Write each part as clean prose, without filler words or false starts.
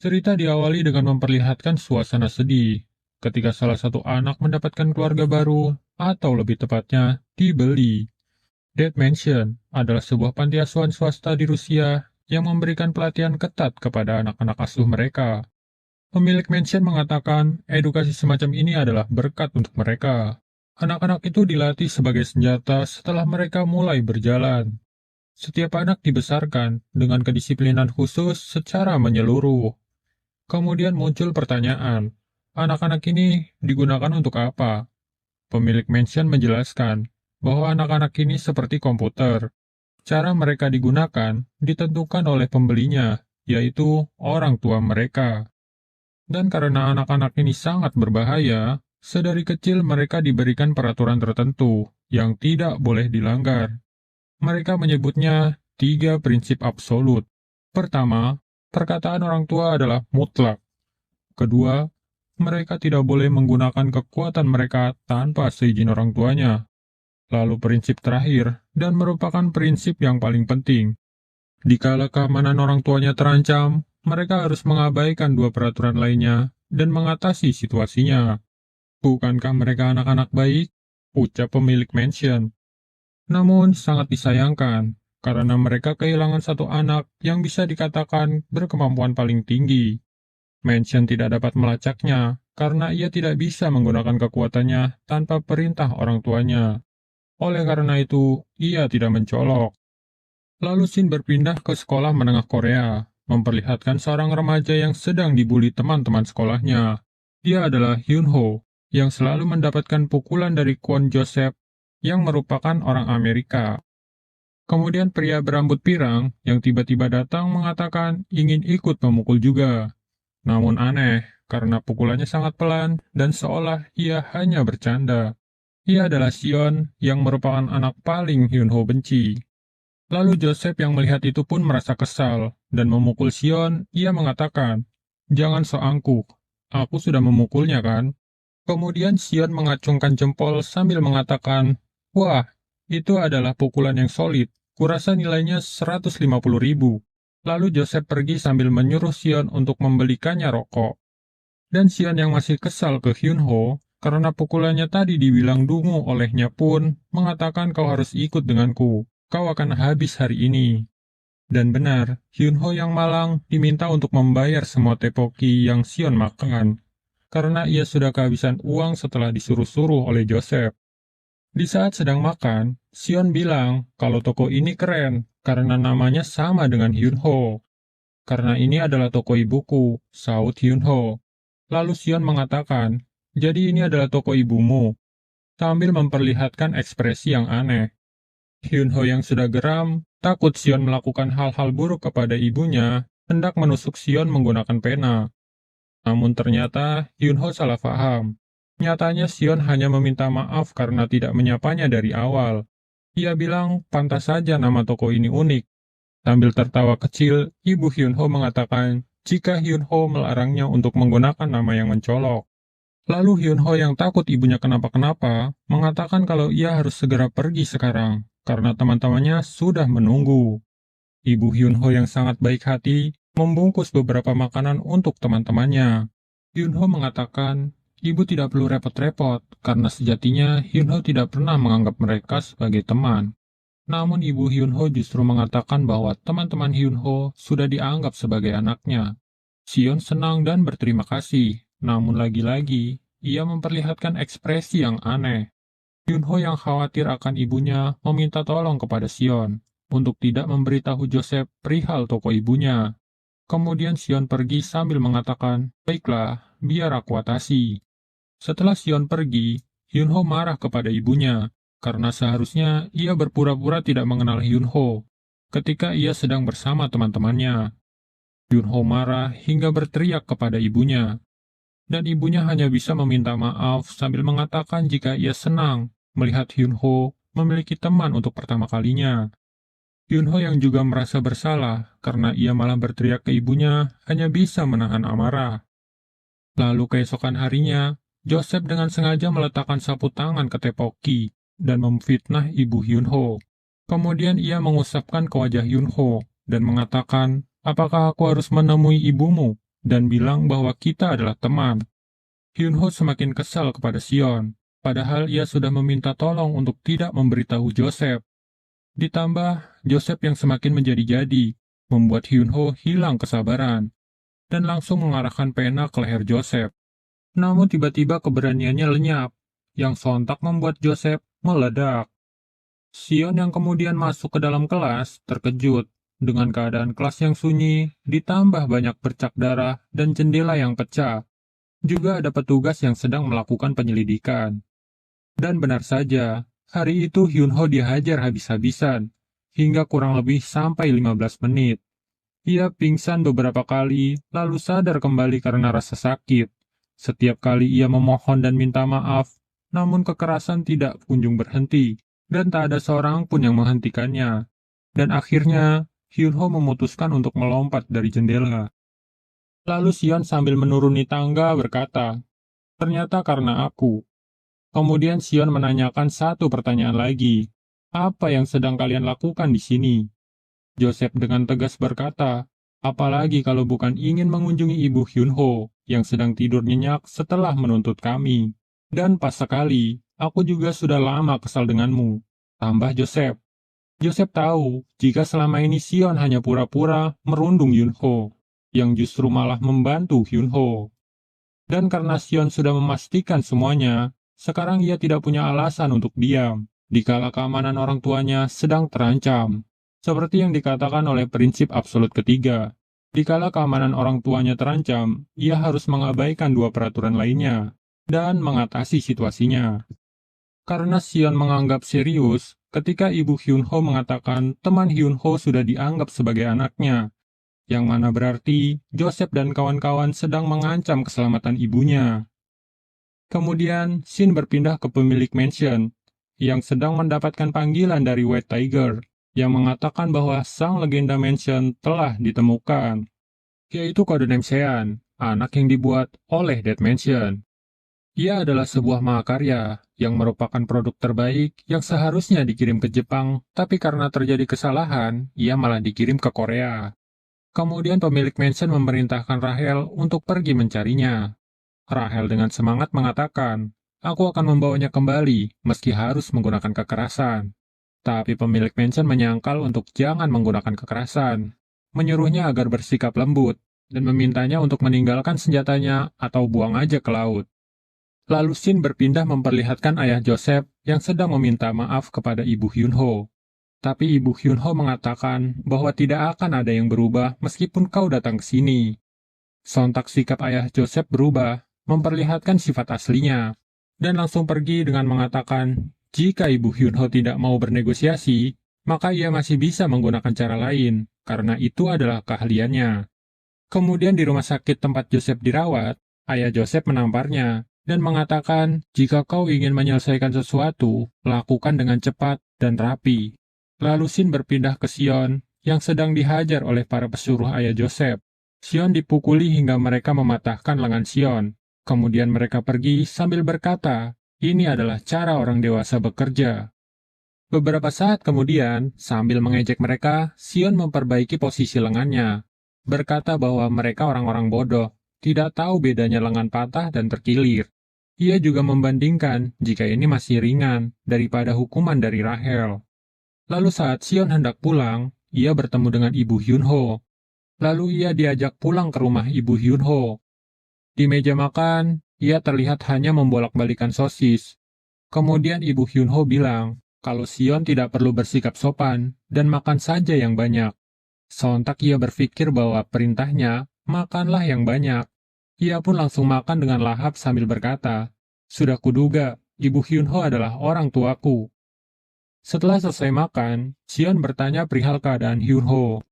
Cerita diawali dengan memperlihatkan suasana sedih, ketika salah satu anak mendapatkan keluarga baru, atau lebih tepatnya, dibeli. Dead Mansion adalah sebuah panti asuhan swasta di Rusia yang memberikan pelatihan ketat kepada anak-anak asuh mereka. Pemilik mansion mengatakan edukasi semacam ini adalah berkat untuk mereka. Anak-anak itu dilatih sebagai senjata setelah mereka mulai berjalan. Setiap anak dibesarkan dengan kedisiplinan khusus secara menyeluruh. Kemudian muncul pertanyaan, anak-anak ini digunakan untuk apa? Pemilik mansion menjelaskan bahwa anak-anak ini seperti komputer. Cara mereka digunakan ditentukan oleh pembelinya, yaitu orang tua mereka. Dan karena anak-anak ini sangat berbahaya, sedari kecil mereka diberikan peraturan tertentu yang tidak boleh dilanggar. Mereka menyebutnya tiga prinsip absolut. Pertama, perkataan orang tua adalah mutlak. Kedua, mereka tidak boleh menggunakan kekuatan mereka tanpa seizin orang tuanya. Lalu prinsip terakhir, dan merupakan prinsip yang paling penting. Dikala keamanan orang tuanya terancam, mereka harus mengabaikan dua peraturan lainnya dan mengatasi situasinya. Bukankah mereka anak-anak baik? Ucap pemilik mansion. Namun sangat disayangkan, karena mereka kehilangan satu anak yang bisa dikatakan berkemampuan paling tinggi. Mansion tidak dapat melacaknya, karena ia tidak bisa menggunakan kekuatannya tanpa perintah orang tuanya. Oleh karena itu, ia tidak mencolok. Lalu Shin berpindah ke sekolah menengah Korea, memperlihatkan seorang remaja yang sedang dibully teman-teman sekolahnya. Dia adalah Hyunho, yang selalu mendapatkan pukulan dari Kwon Joseph, yang merupakan orang Amerika. Kemudian pria berambut pirang yang tiba-tiba datang mengatakan ingin ikut memukul juga. Namun aneh, karena pukulannya sangat pelan dan seolah ia hanya bercanda. Ia adalah Sion yang merupakan anak paling Hyunho benci. Lalu Joseph yang melihat itu pun merasa kesal, dan memukul Sion, ia mengatakan, "Jangan so angkuh, aku sudah memukulnya kan?" Kemudian Sion mengacungkan jempol sambil mengatakan, "Wah, itu adalah pukulan yang solid, kurasa nilainya 150.000. Lalu Joseph pergi sambil menyuruh Sion untuk membelikannya rokok. Dan Sion yang masih kesal ke Hyunho, karena pukulannya tadi dibilang dungu olehnya pun, mengatakan kau harus ikut denganku. Kau akan habis hari ini. Dan benar, Hyunho yang malang diminta untuk membayar semua tepoki yang Sion makan, karena ia sudah kehabisan uang setelah disuruh-suruh oleh Joseph. Di saat sedang makan, Sion bilang kalau toko ini keren, karena namanya sama dengan Hyunho. Karena ini adalah toko ibuku, sahut Hyunho. Lalu Sion mengatakan, jadi ini adalah toko ibumu, sambil memperlihatkan ekspresi yang aneh. Hyunho yang sudah geram, takut Sion melakukan hal-hal buruk kepada ibunya, hendak menusuk Sion menggunakan pena. Namun ternyata Hyunho salah paham. Nyatanya Sion hanya meminta maaf karena tidak menyapanya dari awal. Ia bilang, pantas saja nama toko ini unik. Sambil tertawa kecil, ibu Hyunho mengatakan jika Hyunho melarangnya untuk menggunakan nama yang mencolok. Lalu Hyunho yang takut ibunya kenapa-kenapa, mengatakan kalau ia harus segera pergi sekarang, karena teman-temannya sudah menunggu. Ibu Hyunho yang sangat baik hati, membungkus beberapa makanan untuk teman-temannya. Hyunho mengatakan, ibu tidak perlu repot-repot, karena sejatinya Hyunho tidak pernah menganggap mereka sebagai teman. Namun ibu Hyunho justru mengatakan bahwa teman-teman Hyunho sudah dianggap sebagai anaknya. Sion senang dan berterima kasih, namun lagi-lagi, ia memperlihatkan ekspresi yang aneh. Hyunho yang khawatir akan ibunya meminta tolong kepada Sion untuk tidak memberitahu Joseph perihal toko ibunya. Kemudian Sion pergi sambil mengatakan, baiklah, biar aku atasi. Setelah Sion pergi, Hyunho marah kepada ibunya, karena seharusnya ia berpura-pura tidak mengenal Hyunho ketika ia sedang bersama teman-temannya. Hyunho marah hingga berteriak kepada ibunya, dan ibunya hanya bisa meminta maaf sambil mengatakan jika ia senang melihat Hyunho memiliki teman untuk pertama kalinya. Hyunho yang juga merasa bersalah karena ia malah berteriak ke ibunya hanya bisa menahan amarah. Lalu keesokan harinya, Joseph dengan sengaja meletakkan sapu tangan ke tepoki dan memfitnah ibu Hyunho. Kemudian ia mengusapkan ke wajah Hyunho dan mengatakan, apakah aku harus menemui ibumu? dan bilang bahwa kita adalah teman. Hyunho semakin kesal kepada Sion, padahal ia sudah meminta tolong untuk tidak memberitahu Joseph. Ditambah, Joseph yang semakin menjadi-jadi, membuat Hyunho hilang kesabaran, dan langsung mengarahkan pena ke leher Joseph. Namun tiba-tiba keberaniannya lenyap, yang sontak membuat Joseph meledak. Sion yang kemudian masuk ke dalam kelas terkejut dengan keadaan kelas yang sunyi, ditambah banyak bercak darah dan jendela yang pecah. Juga ada petugas yang sedang melakukan penyelidikan. Dan benar saja, hari itu Hyunho dihajar habis-habisan, hingga kurang lebih sampai 15 menit. Ia pingsan beberapa kali, lalu sadar kembali karena rasa sakit. Setiap kali ia memohon dan minta maaf, namun kekerasan tidak kunjung berhenti, dan tak ada seorang pun yang menghentikannya. Dan akhirnya, Hyunho memutuskan untuk melompat dari jendela. Lalu Sion sambil menuruni tangga berkata, "Ternyata karena aku." Kemudian Sion menanyakan satu pertanyaan lagi, "Apa yang sedang kalian lakukan di sini?" Joseph dengan tegas berkata, "Apalagi kalau bukan ingin mengunjungi Ibu Hyunho, yang sedang tidur nyenyak setelah menuntut kami. Dan pas sekali, aku juga sudah lama kesal denganmu," tambah Joseph. Joseph tahu jika selama ini Sion hanya pura-pura merundung Hyunho, yang justru malah membantu Hyunho. Dan karena Sion sudah memastikan semuanya, sekarang ia tidak punya alasan untuk diam, dikala keamanan orang tuanya sedang terancam. Seperti yang dikatakan oleh prinsip absolut ketiga, dikala keamanan orang tuanya terancam, ia harus mengabaikan dua peraturan lainnya, dan mengatasi situasinya. Karena Sion menganggap serius, ketika Ibu Hyunho mengatakan teman Hyunho sudah dianggap sebagai anaknya, yang mana berarti Joseph dan kawan-kawan sedang mengancam keselamatan ibunya. Kemudian, Shin berpindah ke pemilik mansion, yang sedang mendapatkan panggilan dari White Tiger, yang mengatakan bahwa sang legenda mansion telah ditemukan, yaitu Codename Sean, anak yang dibuat oleh Dead Mansion. Ia adalah sebuah mahakarya yang merupakan produk terbaik yang seharusnya dikirim ke Jepang, tapi karena terjadi kesalahan, ia malah dikirim ke Korea. Kemudian pemilik mansion memerintahkan Rahel untuk pergi mencarinya. Rahel dengan semangat mengatakan, "Aku akan membawanya kembali, meski harus menggunakan kekerasan." Tapi pemilik mansion menyangkal untuk jangan menggunakan kekerasan, menyuruhnya agar bersikap lembut, dan memintanya untuk meninggalkan senjatanya atau buang aja ke laut. Lalu Shin berpindah memperlihatkan ayah Joseph yang sedang meminta maaf kepada Ibu Hyunho. Tapi Ibu Hyunho mengatakan bahwa tidak akan ada yang berubah meskipun kau datang ke sini. Sontak sikap ayah Joseph berubah, memperlihatkan sifat aslinya, dan langsung pergi dengan mengatakan, jika Ibu Hyunho tidak mau bernegosiasi, maka ia masih bisa menggunakan cara lain, karena itu adalah keahliannya. Kemudian di rumah sakit tempat Joseph dirawat, ayah Joseph menamparnya, dan mengatakan, jika kau ingin menyelesaikan sesuatu, lakukan dengan cepat dan rapi. Lalu Shin berpindah ke Sion, yang sedang dihajar oleh para pesuruh ayah Joseph. Sion dipukuli hingga mereka mematahkan lengan Sion. Kemudian mereka pergi sambil berkata, ini adalah cara orang dewasa bekerja. Beberapa saat kemudian, sambil mengejek mereka, Sion memperbaiki posisi lengannya. Berkata bahwa mereka orang-orang bodoh, tidak tahu bedanya lengan patah dan terkilir. Ia juga membandingkan jika ini masih ringan daripada hukuman dari Rahel. Lalu saat Sion hendak pulang, ia bertemu dengan Ibu Hyunho. Lalu ia diajak pulang ke rumah Ibu Hyunho. Di meja makan, ia terlihat hanya membolak-balikan sosis. Kemudian Ibu Hyunho bilang kalau Sion tidak perlu bersikap sopan dan makan saja yang banyak. Sontak ia berpikir bahwa perintahnya, makanlah yang banyak. Ia pun langsung makan dengan lahap sambil berkata, sudah kuduga, Ibu Hyunho adalah orang tuaku. Setelah selesai makan, Sion bertanya perihal keadaan Hyunho.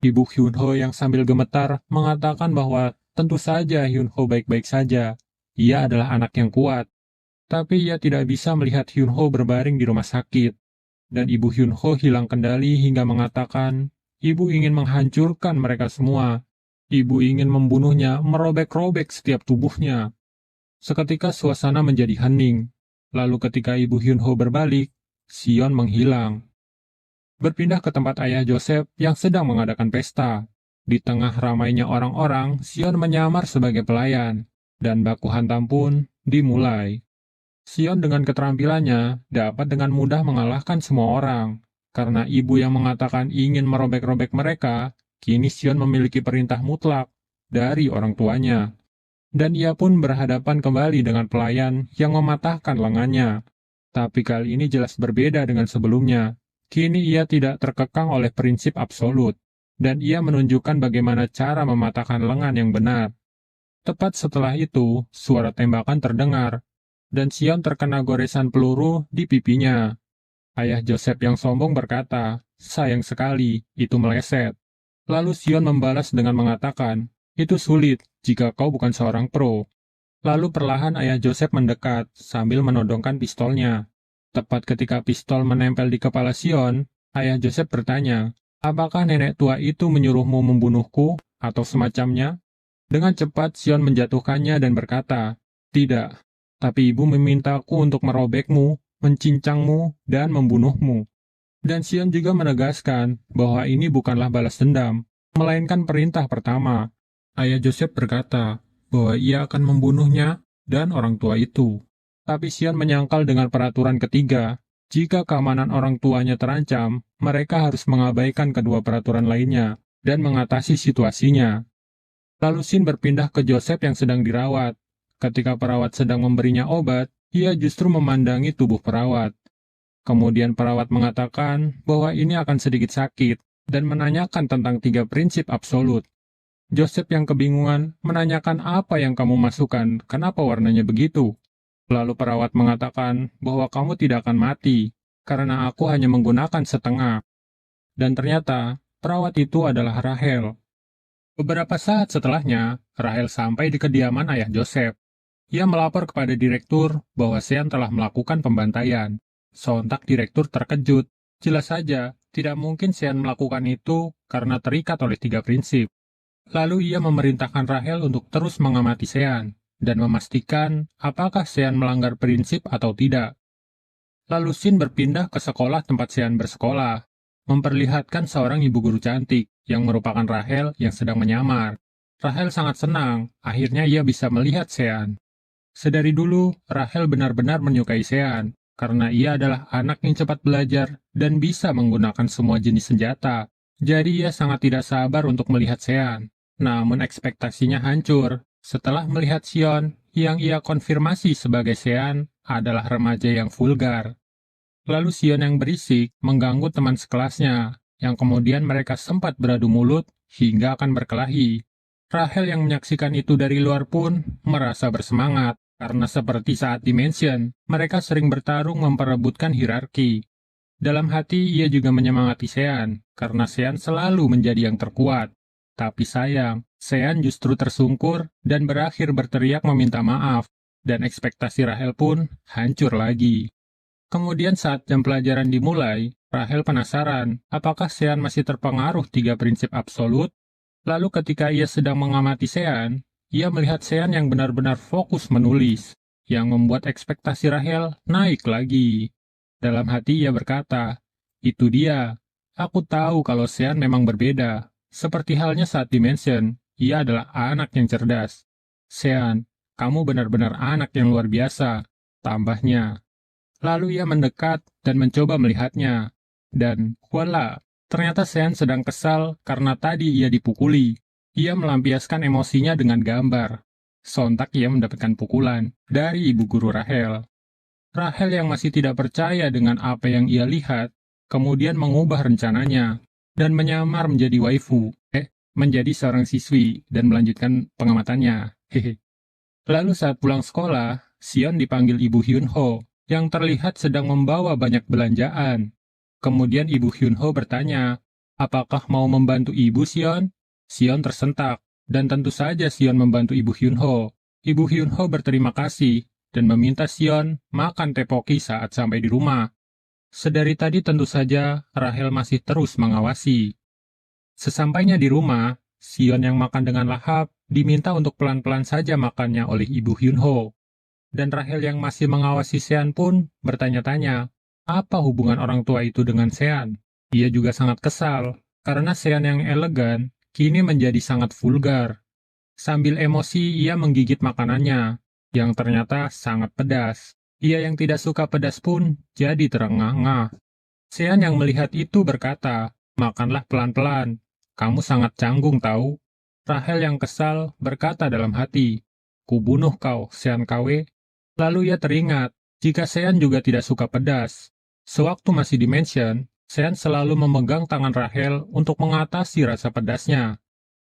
Ibu Hyunho yang sambil gemetar mengatakan bahwa tentu saja Hyunho baik-baik saja. Ia adalah anak yang kuat. Tapi ia tidak bisa melihat Hyunho berbaring di rumah sakit. Dan Ibu Hyunho hilang kendali hingga mengatakan, Ibu ingin menghancurkan mereka semua. Ibu ingin membunuhnya, merobek-robek setiap tubuhnya. Seketika suasana menjadi hening. Lalu ketika Ibu Hyunho berbalik, Sion menghilang. Berpindah ke tempat ayah Joseph yang sedang mengadakan pesta. Di tengah ramainya orang-orang, Sion menyamar sebagai pelayan, dan baku hantam pun dimulai. Sion dengan keterampilannya dapat dengan mudah mengalahkan semua orang. Karena ibu yang mengatakan ingin merobek-robek mereka, kini Sion memiliki perintah mutlak dari orang tuanya. Dan ia pun berhadapan kembali dengan pelayan yang mematahkan lengannya. Tapi kali ini jelas berbeda dengan sebelumnya. Kini ia tidak terkekang oleh prinsip absolut, dan ia menunjukkan bagaimana cara mematahkan lengan yang benar. Tepat setelah itu, suara tembakan terdengar, dan Sion terkena goresan peluru di pipinya. Ayah Joseph yang sombong berkata, "Sayang sekali, itu meleset." Lalu Sion membalas dengan mengatakan, "Itu sulit jika kau bukan seorang pro." Lalu perlahan ayah Joseph mendekat sambil menodongkan pistolnya. Tepat ketika pistol menempel di kepala Sion, ayah Joseph bertanya, "Apakah nenek tua itu menyuruhmu membunuhku atau semacamnya?" Dengan cepat Sion menjatuhkannya dan berkata, "Tidak, tapi ibu memintaku untuk merobekmu, mencincangmu, dan membunuhmu." Dan Sion juga menegaskan bahwa ini bukanlah balas dendam, melainkan perintah pertama. Ayah Joseph berkata bahwa ia akan membunuhnya dan orang tua itu. Tapi Sion menyangkal dengan peraturan ketiga. Jika keamanan orang tuanya terancam, mereka harus mengabaikan kedua peraturan lainnya dan mengatasi situasinya. Lalu Sin berpindah ke Joseph yang sedang dirawat. Ketika perawat sedang memberinya obat, ia justru memandangi tubuh perawat. Kemudian perawat mengatakan bahwa ini akan sedikit sakit dan menanyakan tentang 3 prinsip absolut. Joseph yang kebingungan menanyakan apa yang kamu masukkan, kenapa warnanya begitu? Lalu perawat mengatakan bahwa kamu tidak akan mati, karena aku hanya menggunakan setengah. Dan ternyata, perawat itu adalah Rahel. Beberapa saat setelahnya, Rahel sampai di kediaman ayah Joseph. Ia melapor kepada direktur bahwa Sean telah melakukan pembantaian. Sontak direktur terkejut. Jelas saja, tidak mungkin Sean melakukan itu karena terikat oleh 3 prinsip. Lalu ia memerintahkan Rahel untuk terus mengamati Sean, dan memastikan apakah Sean melanggar prinsip atau tidak. Lalu Sin berpindah ke sekolah tempat Sean bersekolah, memperlihatkan seorang ibu guru cantik, yang merupakan Rahel yang sedang menyamar. Rahel sangat senang, akhirnya ia bisa melihat Sean. Sedari dulu, Rahel benar-benar menyukai Sean, karena ia adalah anak yang cepat belajar dan bisa menggunakan semua jenis senjata. Jadi ia sangat tidak sabar untuk melihat Sean. Namun ekspektasinya hancur setelah melihat Sion yang ia konfirmasi sebagai Sean adalah remaja yang vulgar. Lalu Sion yang berisik mengganggu teman sekelasnya, yang kemudian mereka sempat beradu mulut hingga akan berkelahi. Rahel yang menyaksikan itu dari luar pun merasa bersemangat, karena seperti saat Dimension, mereka sering bertarung memperebutkan hierarki. Dalam hati ia juga menyemangati Sean, karena Sean selalu menjadi yang terkuat. Tapi sayang, Sean justru tersungkur dan berakhir berteriak meminta maaf, dan ekspektasi Rahel pun hancur lagi. Kemudian saat jam pelajaran dimulai, Rahel penasaran apakah Sean masih terpengaruh 3 prinsip absolut. Lalu ketika ia sedang mengamati Sean, ia melihat Sean yang benar-benar fokus menulis, yang membuat ekspektasi Rahel naik lagi. Dalam hati ia berkata, "Itu dia, aku tahu kalau Sean memang berbeda. Seperti halnya saat Dimension, ia adalah anak yang cerdas. Sean, kamu benar-benar anak yang luar biasa," tambahnya. Lalu ia mendekat dan mencoba melihatnya. Dan, voila, ternyata Sean sedang kesal karena tadi ia dipukuli. Ia melampiaskan emosinya dengan gambar. Sontak ia mendapatkan pukulan dari ibu guru Rahel. Rahel yang masih tidak percaya dengan apa yang ia lihat, kemudian mengubah rencananya dan menyamar menjadi waifu, menjadi seorang siswi dan melanjutkan pengamatannya. Hehe. Lalu saat pulang sekolah, Sion dipanggil Ibu Hyunho, yang terlihat sedang membawa banyak belanjaan. Kemudian Ibu Hyunho bertanya, "Apakah mau membantu Ibu, Sion?" Sion tersentak, dan tentu saja Sion membantu Ibu Hyunho. Ibu Hyunho berterima kasih dan meminta Sion makan tepoki saat sampai di rumah. Sedari tadi tentu saja Rahel masih terus mengawasi. Sesampainya di rumah, Sion yang makan dengan lahap diminta untuk pelan-pelan saja makannya oleh Ibu Hyunho. Dan Rahel yang masih mengawasi Sean pun bertanya-tanya, apa hubungan orang tua itu dengan Sean? Ia juga sangat kesal, karena Sean yang elegan kini menjadi sangat vulgar. Sambil emosi, ia menggigit makanannya, yang ternyata sangat pedas. Ia yang tidak suka pedas pun jadi terengah-engah. Sean yang melihat itu berkata, "Makanlah pelan-pelan. Kamu sangat canggung tahu." Rahel yang kesal berkata dalam hati, "Kubunuh kau, Sean KW." Lalu ia teringat, jika Sean juga tidak suka pedas. Sewaktu masih di mansion, Sean selalu memegang tangan Rahel untuk mengatasi rasa pedasnya.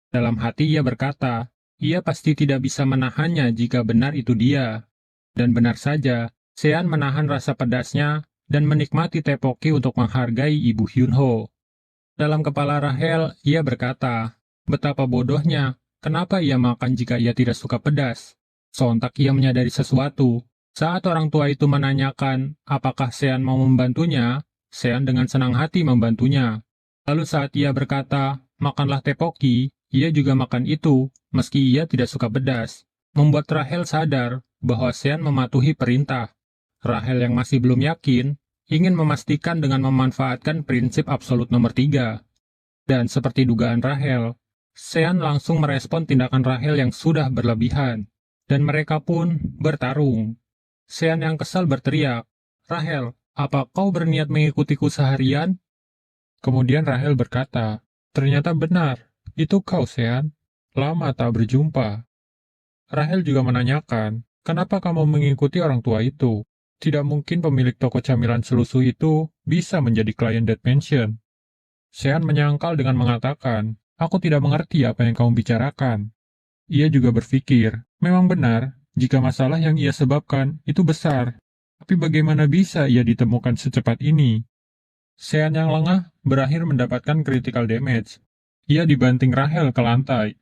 Dalam hati ia berkata, ia pasti tidak bisa menahannya jika benar itu dia. Dan benar saja, Sean menahan rasa pedasnya dan menikmati tepoki untuk menghargai Ibu Hyunho. Dalam kepala Rahel, ia berkata, betapa bodohnya, kenapa ia makan jika ia tidak suka pedas? Sontak ia menyadari sesuatu. Saat orang tua itu menanyakan apakah Sean mau membantunya, Sean dengan senang hati membantunya. Lalu saat ia berkata, makanlah tepoki, ia juga makan itu, meski ia tidak suka pedas. Membuat Rahel sadar bahwa Sean mematuhi perintah. Rahel yang masih belum yakin, ingin memastikan dengan memanfaatkan prinsip absolut nomor 3. Dan seperti dugaan Rahel, Sean langsung merespon tindakan Rahel yang sudah berlebihan. Dan mereka pun bertarung. Sean yang kesal berteriak, "Rahel, apa kau berniat mengikutiku seharian?" Kemudian Rahel berkata, "Ternyata benar, itu kau, Sean. Lama tak berjumpa." Rahel juga menanyakan, "Kenapa kamu mengikuti orang tua itu? Tidak mungkin pemilik toko camilan selusuh itu bisa menjadi klien Dead Mansion." Sean menyangkal dengan mengatakan, "Aku tidak mengerti apa yang kamu bicarakan." Ia juga berpikir, memang benar, jika masalah yang ia sebabkan itu besar. Tapi bagaimana bisa ia ditemukan secepat ini? Sean yang lengah berakhir mendapatkan critical damage. Ia dibanting Rahel ke lantai.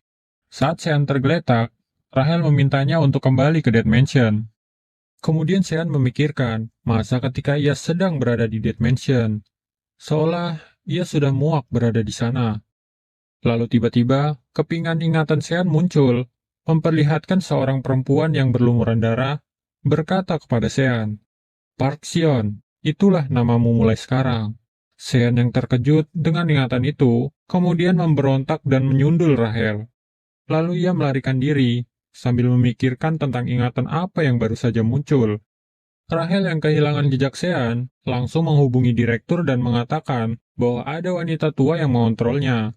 Saat Sean tergeletak, Rahel memintanya untuk kembali ke Dead Mansion. Kemudian Sean memikirkan masa ketika ia sedang berada di Dead Mansion. Seolah ia sudah muak berada di sana. Lalu tiba-tiba, kepingan ingatan Sean muncul, memperlihatkan seorang perempuan yang berlumuran darah, berkata kepada Sean, "Park Seon, itulah namamu mulai sekarang." Sean yang terkejut dengan ingatan itu, kemudian memberontak dan menyundul Rahel. Lalu ia melarikan diri, sambil memikirkan tentang ingatan apa yang baru saja muncul. Rahel yang kehilangan jejak Sean, langsung menghubungi direktur dan mengatakan bahwa ada wanita tua yang mengontrolnya.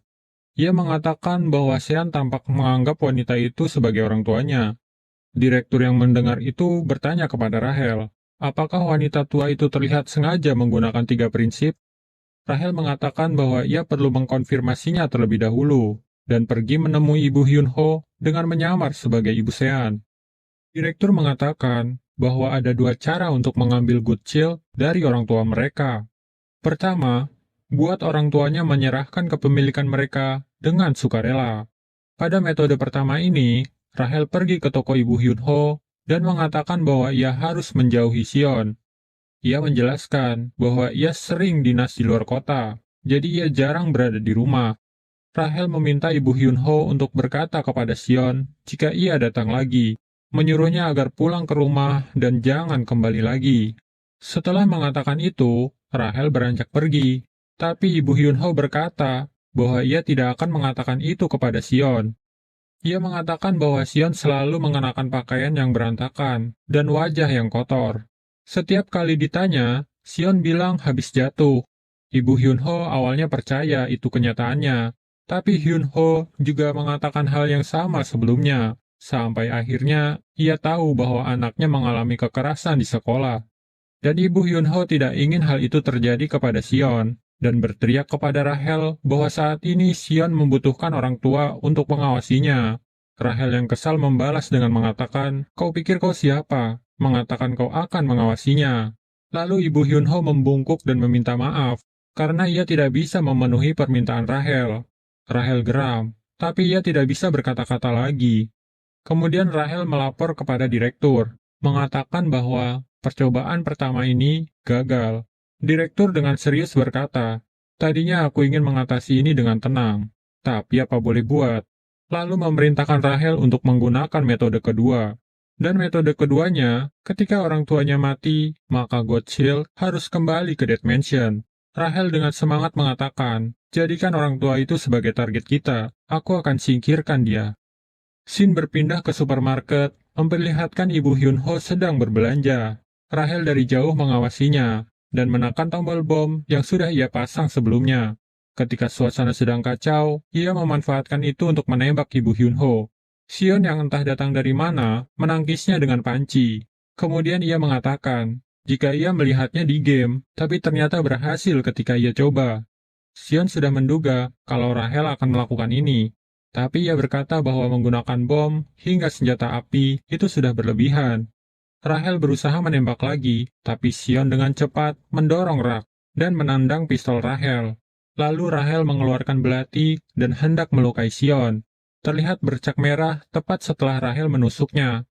Ia mengatakan bahwa Sean tampak menganggap wanita itu sebagai orang tuanya. Direktur yang mendengar itu bertanya kepada Rahel, apakah wanita tua itu terlihat sengaja menggunakan 3 prinsip? Rahel mengatakan bahwa ia perlu mengkonfirmasinya terlebih dahulu, dan pergi menemui Ibu Hyunho dengan menyamar sebagai Ibu Sean. Direktur mengatakan bahwa ada 2 cara untuk mengambil good chill dari orang tua mereka. Pertama, buat orang tuanya menyerahkan kepemilikan mereka dengan sukarela. Pada metode pertama ini, Rahel pergi ke toko Ibu Hyunho dan mengatakan bahwa ia harus menjauhi Seon. Ia menjelaskan bahwa ia sering dinas di luar kota, jadi ia jarang berada di rumah. Rahel meminta Ibu Hyunho untuk berkata kepada Seon jika ia datang lagi, menyuruhnya agar pulang ke rumah dan jangan kembali lagi. Setelah mengatakan itu, Rahel beranjak pergi. Tapi Ibu Hyunho berkata bahwa ia tidak akan mengatakan itu kepada Seon. Ia mengatakan bahwa Seon selalu mengenakan pakaian yang berantakan dan wajah yang kotor. Setiap kali ditanya, Seon bilang habis jatuh. Ibu Hyunho awalnya percaya itu kenyataannya, tapi Hyunho juga mengatakan hal yang sama sebelumnya, sampai akhirnya ia tahu bahwa anaknya mengalami kekerasan di sekolah. Dan Ibu Hyunho tidak ingin hal itu terjadi kepada Seon, dan berteriak kepada Rahel bahwa saat ini Seon membutuhkan orang tua untuk mengawasinya. Rahel yang kesal membalas dengan mengatakan, "Kau pikir kau siapa? Mengatakan kau akan mengawasinya." Lalu Ibu Hyunho membungkuk dan meminta maaf, karena ia tidak bisa memenuhi permintaan Rahel. Rahel geram, tapi ia tidak bisa berkata-kata lagi. Kemudian Rahel melapor kepada direktur, mengatakan bahwa percobaan pertama ini gagal. Direktur dengan serius berkata, "Tadinya aku ingin mengatasi ini dengan tenang, tapi apa boleh buat?" Lalu memerintahkan Rahel untuk menggunakan metode kedua. Dan metode keduanya, ketika orang tuanya mati, maka God Shield harus kembali ke Dead Mansion. Rahel dengan semangat mengatakan, Jadikan orang tua itu sebagai target kita. Aku akan singkirkan dia. Scene berpindah ke supermarket, memperlihatkan Ibu Hyun-ho sedang berbelanja. Rahel dari jauh mengawasinya, dan menekan tombol bom yang sudah ia pasang sebelumnya. Ketika suasana sedang kacau, ia memanfaatkan itu untuk menembak Ibu Hyun-ho. Sion yang entah datang dari mana, menangkisnya dengan panci. Kemudian ia mengatakan, jika ia melihatnya di game, tapi ternyata berhasil ketika ia coba. Sion sudah menduga kalau Rahel akan melakukan ini, tapi ia berkata bahwa menggunakan bom hingga senjata api itu sudah berlebihan. Rahel berusaha menembak lagi, tapi Sion dengan cepat mendorong rak dan menandang pistol Rahel. Lalu Rahel mengeluarkan belati dan hendak melukai Sion. Terlihat bercak merah tepat setelah Rahel menusuknya.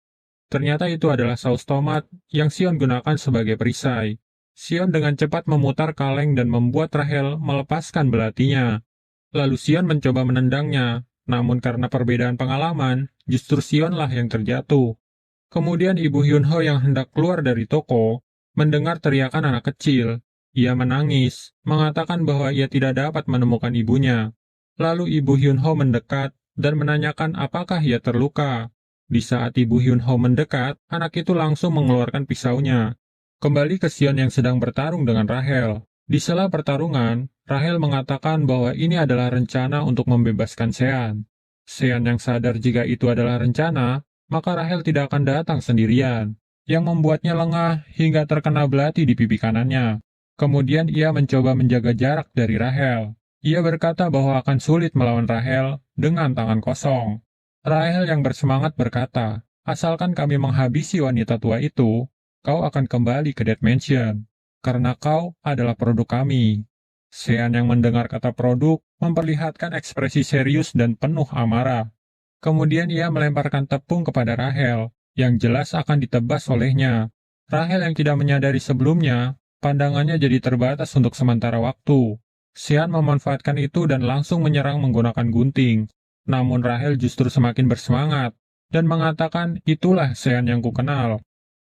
Ternyata itu adalah saus tomat yang Sion gunakan sebagai perisai. Sion dengan cepat memutar kaleng dan membuat Rahel melepaskan belatinya. Lalu Sion mencoba menendangnya, namun karena perbedaan pengalaman, justru Sionlah yang terjatuh. Kemudian Ibu Hyun-ho yang hendak keluar dari toko, mendengar teriakan anak kecil. Ia menangis, mengatakan bahwa ia tidak dapat menemukan ibunya. Lalu Ibu Hyun-ho mendekat dan menanyakan apakah ia terluka. Di saat Ibu Hyun-ho mendekat, anak itu langsung mengeluarkan pisaunya. Kembali ke Sion yang sedang bertarung dengan Rahel. Di sela pertarungan, Rahel mengatakan bahwa ini adalah rencana untuk membebaskan Sean. Sean yang sadar jika itu adalah rencana, maka Rahel tidak akan datang sendirian, yang membuatnya lengah hingga terkena belati di pipi kanannya. Kemudian ia mencoba menjaga jarak dari Rahel. Ia berkata bahwa akan sulit melawan Rahel dengan tangan kosong. Rahel yang bersemangat berkata, asalkan kami menghabisi wanita tua itu, kau akan kembali ke Dead Mansion, karena kau adalah produk kami. Sean yang mendengar kata produk, memperlihatkan ekspresi serius dan penuh amarah. Kemudian ia melemparkan tepung kepada Rahel, yang jelas akan ditebas olehnya. Rahel yang tidak menyadari sebelumnya, pandangannya jadi terbatas untuk sementara waktu. Sean memanfaatkan itu dan langsung menyerang menggunakan gunting. Namun Rahel justru semakin bersemangat, dan mengatakan itulah Sean yang kukenal.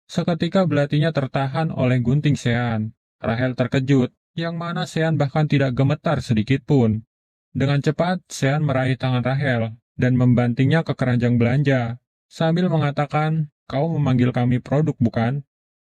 Seketika belatinya tertahan oleh gunting Sean. Rahel terkejut, yang mana Sean bahkan tidak gemetar sedikit pun. Dengan cepat, Sean meraih tangan Rahel, dan membantingnya ke keranjang belanja, sambil mengatakan, kau memanggil kami produk bukan?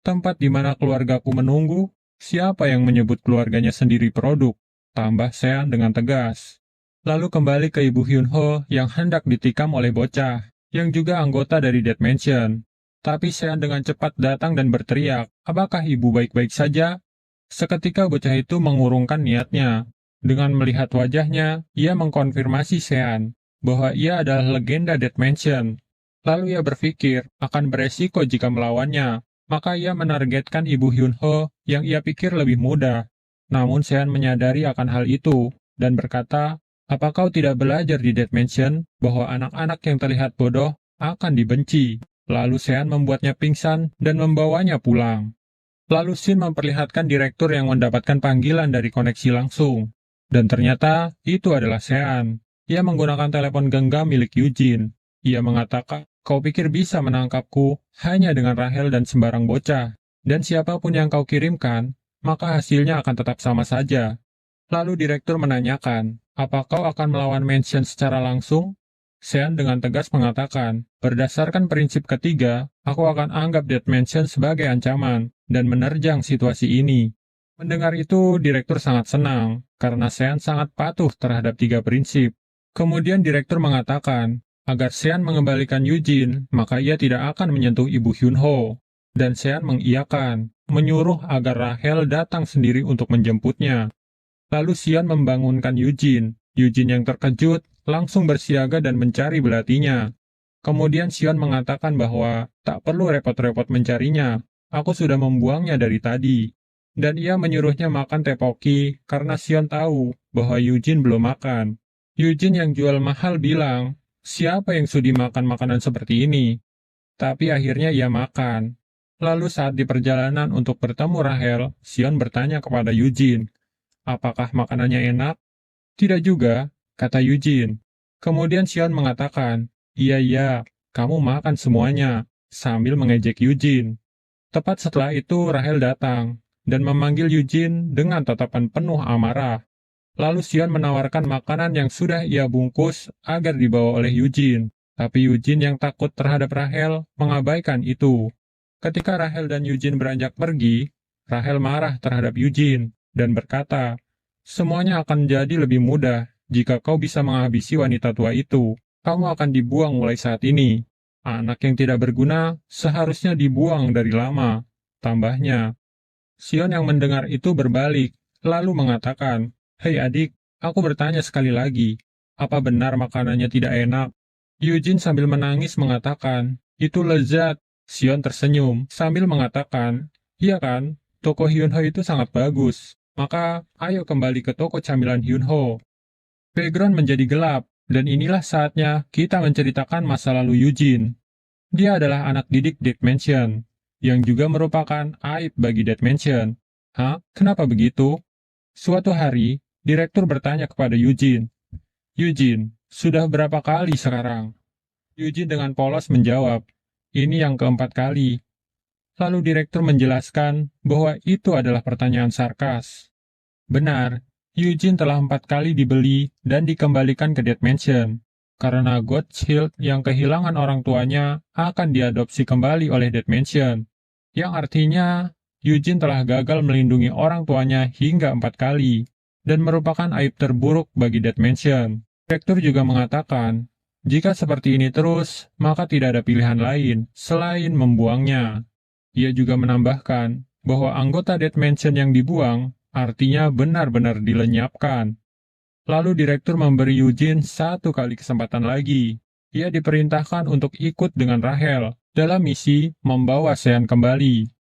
Tempat di mana keluargaku menunggu, siapa yang menyebut keluarganya sendiri produk? Tambah Sean dengan tegas. Lalu kembali ke Ibu Hyun-ho yang hendak ditikam oleh bocah, yang juga anggota dari Dead Mansion. Tapi Sean dengan cepat datang dan berteriak, apakah ibu baik-baik saja? Seketika bocah itu mengurungkan niatnya. Dengan melihat wajahnya, ia mengkonfirmasi Sean bahwa ia adalah legenda Dead Mansion. Lalu ia berpikir akan beresiko jika melawannya, maka ia menargetkan Ibu Hyun-ho yang ia pikir lebih mudah. Namun Sean menyadari akan hal itu, dan berkata, apa kau tidak belajar di Dead Mansion bahwa anak-anak yang terlihat bodoh akan dibenci? Lalu Sean membuatnya pingsan dan membawanya pulang. Lalu Shin memperlihatkan direktur yang mendapatkan panggilan dari koneksi langsung. Dan ternyata itu adalah Sean. Ia menggunakan telepon genggam milik Eugene. Ia mengatakan, kau pikir bisa menangkapku hanya dengan Rahel dan sembarang bocah. Dan siapapun yang kau kirimkan, maka hasilnya akan tetap sama saja. Lalu direktur menanyakan, apa kau akan melawan Mansion secara langsung? Sean dengan tegas mengatakan, berdasarkan prinsip ketiga, aku akan anggap Dead Mansion sebagai ancaman, dan menerjang situasi ini. Mendengar itu, direktur sangat senang, karena Sean sangat patuh terhadap 3 prinsip. Kemudian direktur mengatakan, agar Sean mengembalikan Eugene, maka ia tidak akan menyentuh Ibu Hyun-ho. Dan Sean mengiyakan, menyuruh agar Rahel datang sendiri untuk menjemputnya. Lalu Sean membangunkan Eugene. Eugene yang terkejut, langsung bersiaga dan mencari belatinya. Kemudian Sean mengatakan bahwa tak perlu repot-repot mencarinya, aku sudah membuangnya dari tadi. Dan ia menyuruhnya makan tepoki karena Sean tahu bahwa Eugene belum makan. Eugene yang jual mahal bilang, siapa yang sudi makan makanan seperti ini? Tapi akhirnya ia makan. Lalu saat di perjalanan untuk bertemu Rahel, Sean bertanya kepada Eugene, apakah makanannya enak? Tidak juga, kata Eugene. Kemudian Sean mengatakan, iya, kamu makan semuanya, sambil mengejek Eugene. Tepat setelah itu Rahel datang, dan memanggil Eugene dengan tatapan penuh amarah. Lalu Sion menawarkan makanan yang sudah ia bungkus agar dibawa oleh Eugene. Tapi Eugene yang takut terhadap Rachel mengabaikan itu. Ketika Rachel dan Eugene beranjak pergi, Rachel marah terhadap Eugene dan berkata, "Semuanya akan jadi lebih mudah jika kau bisa menghabisi wanita tua itu. Kamu akan dibuang mulai saat ini. Anak yang tidak berguna seharusnya dibuang dari lama." Tambahnya, Sion yang mendengar itu berbalik, lalu mengatakan, "Hei adik, aku bertanya sekali lagi, apa benar makanannya tidak enak?" Eugene sambil menangis mengatakan, "Itu lezat." Sion tersenyum sambil mengatakan, "Iya kan, toko Hyunho itu sangat bagus. Maka, ayo kembali ke toko camilan Hyunho." Background menjadi gelap, dan inilah saatnya kita menceritakan masa lalu Eugene. Dia adalah anak didik Dead Mansion, yang juga merupakan aib bagi Dead Mansion. Hah? Kenapa begitu? Suatu hari, direktur bertanya kepada Eugene, "Eugene, sudah berapa kali sekarang?" Eugene dengan polos menjawab, "Ini yang keempat kali." Lalu direktur menjelaskan bahwa itu adalah pertanyaan sarkas. Benar, Eugene telah 4 kali dibeli dan dikembalikan ke Dead Mansion, karena Godshield yang kehilangan orang tuanya akan diadopsi kembali oleh Dead Mansion, yang artinya Eugene telah gagal melindungi orang tuanya hingga 4 kali, dan merupakan aib terburuk bagi Dead Mansion. Direktur juga mengatakan, jika seperti ini terus, maka tidak ada pilihan lain selain membuangnya. Ia juga menambahkan bahwa anggota Dead Mansion yang dibuang artinya benar-benar dilenyapkan. Lalu direktur memberi Eugene 1 kali kesempatan lagi. Ia diperintahkan untuk ikut dengan Rachel dalam misi membawa Sean kembali.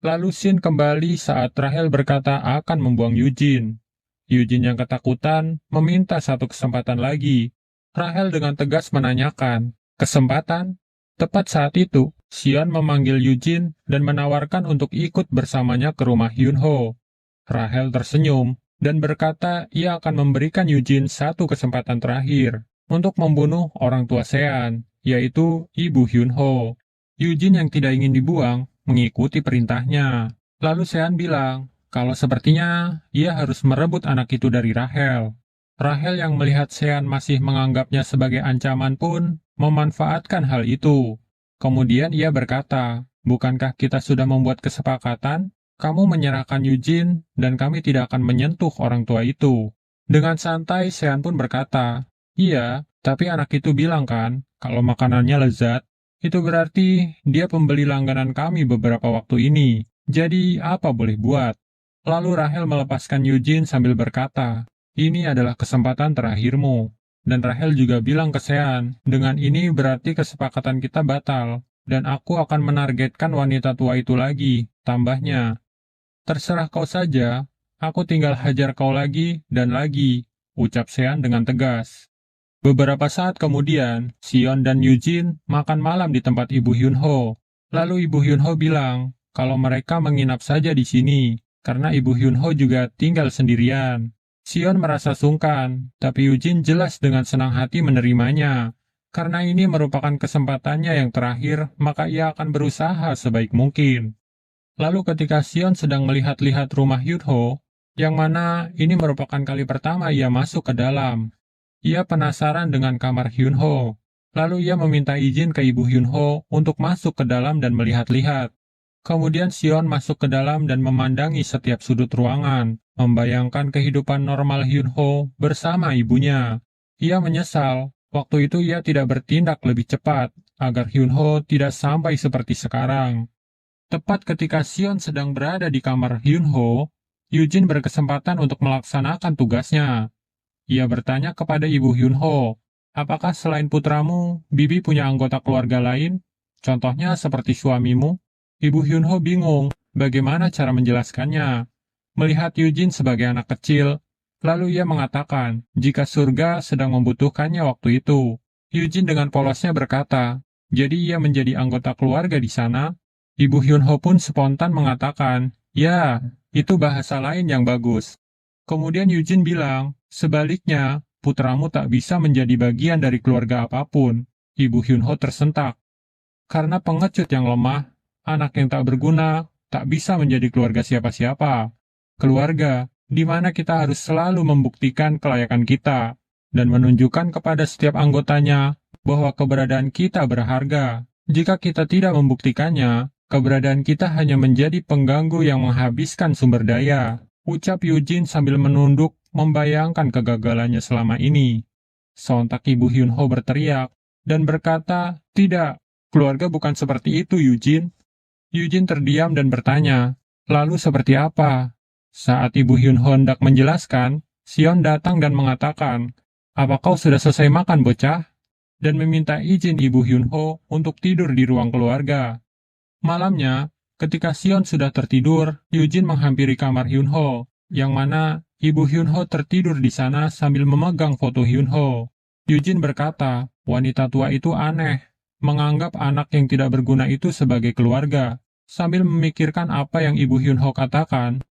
Lalu scene kembali saat Rachel berkata akan membuang Eugene. Eugene yang ketakutan meminta 1 kesempatan lagi. Rachel dengan tegas menanyakan, "Kesempatan?" Tepat saat itu, Sean memanggil Eugene dan menawarkan untuk ikut bersamanya ke rumah Hyunho. Rachel tersenyum dan berkata ia akan memberikan Eugene 1 kesempatan terakhir untuk membunuh orang tua Sean, yaitu Ibu Hyunho. Eugene yang tidak ingin dibuang mengikuti perintahnya. Lalu Sean bilang kalau sepertinya ia harus merebut anak itu dari Rachel. Rachel yang melihat Sean masih menganggapnya sebagai ancaman pun memanfaatkan hal itu. Kemudian ia berkata, "Bukankah kita sudah membuat kesepakatan? Kamu menyerahkan Eugene, dan kami tidak akan menyentuh orang tua itu." Dengan santai, Sean pun berkata, "Iya, tapi anak itu bilang kan, kalau makanannya lezat. Itu berarti dia pembeli langganan kami beberapa waktu ini. Jadi, apa boleh buat?" Lalu Rachel melepaskan Eugene sambil berkata, "Ini adalah kesempatan terakhirmu." Dan Rachel juga bilang ke Sean, "Dengan ini berarti kesepakatan kita batal, dan aku akan menargetkan wanita tua itu lagi." Tambahnya, "Terserah kau saja, aku tinggal hajar kau lagi dan lagi," ucap Sean dengan tegas. Beberapa saat kemudian, Sion dan Eugene makan malam di tempat Ibu Hyunho. Lalu Ibu Hyunho bilang kalau mereka menginap saja di sini, karena Ibu Hyunho juga tinggal sendirian. Sion merasa sungkan, tapi Eugene jelas dengan senang hati menerimanya. Karena ini merupakan kesempatannya yang terakhir, maka ia akan berusaha sebaik mungkin. Lalu ketika Sion sedang melihat-lihat rumah Hyunho, yang mana ini merupakan kali pertama ia masuk ke dalam, ia penasaran dengan kamar Hyunho. Lalu ia meminta izin ke Ibu Hyunho untuk masuk ke dalam dan melihat-lihat. Kemudian Sion masuk ke dalam dan memandangi setiap sudut ruangan, membayangkan kehidupan normal Hyunho bersama ibunya. Ia menyesal, waktu itu ia tidak bertindak lebih cepat, agar Hyunho tidak sampai seperti sekarang. Tepat ketika Sion sedang berada di kamar Hyunho, Eugene berkesempatan untuk melaksanakan tugasnya. Ia bertanya kepada Ibu Hyunho, "Apakah selain putramu, Bibi punya anggota keluarga lain? Contohnya seperti suamimu?" Ibu Hyunho bingung bagaimana cara menjelaskannya. Melihat Eugene sebagai anak kecil, lalu ia mengatakan jika surga sedang membutuhkannya waktu itu. Eugene dengan polosnya berkata, "Jadi ia menjadi anggota keluarga di sana?" Ibu Hyunho pun spontan mengatakan, "Ya, itu bahasa lain yang bagus." Kemudian Eugene bilang, "Sebaliknya, putramu tak bisa menjadi bagian dari keluarga apapun." Ibu Hyunho tersentak. Karena pengecut yang lemah, anak yang tak berguna, tak bisa menjadi keluarga siapa-siapa. Keluarga, di mana kita harus selalu membuktikan kelayakan kita dan menunjukkan kepada setiap anggotanya bahwa keberadaan kita berharga. Jika kita tidak membuktikannya, keberadaan kita hanya menjadi pengganggu yang menghabiskan sumber daya, ucap Eugene sambil menunduk membayangkan kegagalannya selama ini. Sontak Ibu Hyunho berteriak dan berkata, "Tidak, keluarga bukan seperti itu, Eugene." Eugene terdiam dan bertanya, "Lalu seperti apa?" Saat Ibu Hyunho hendak menjelaskan, Sion datang dan mengatakan, "Apa kau sudah selesai makan, bocah?" dan meminta izin Ibu Hyunho untuk tidur di ruang keluarga. Malamnya, ketika Sion sudah tertidur, Eugene menghampiri kamar Hyunho, yang mana Ibu Hyunho tertidur di sana sambil memegang foto Hyunho. Eugene berkata, wanita tua itu aneh, menganggap anak yang tidak berguna itu sebagai keluarga. Sambil memikirkan apa yang Ibu Hyunho katakan,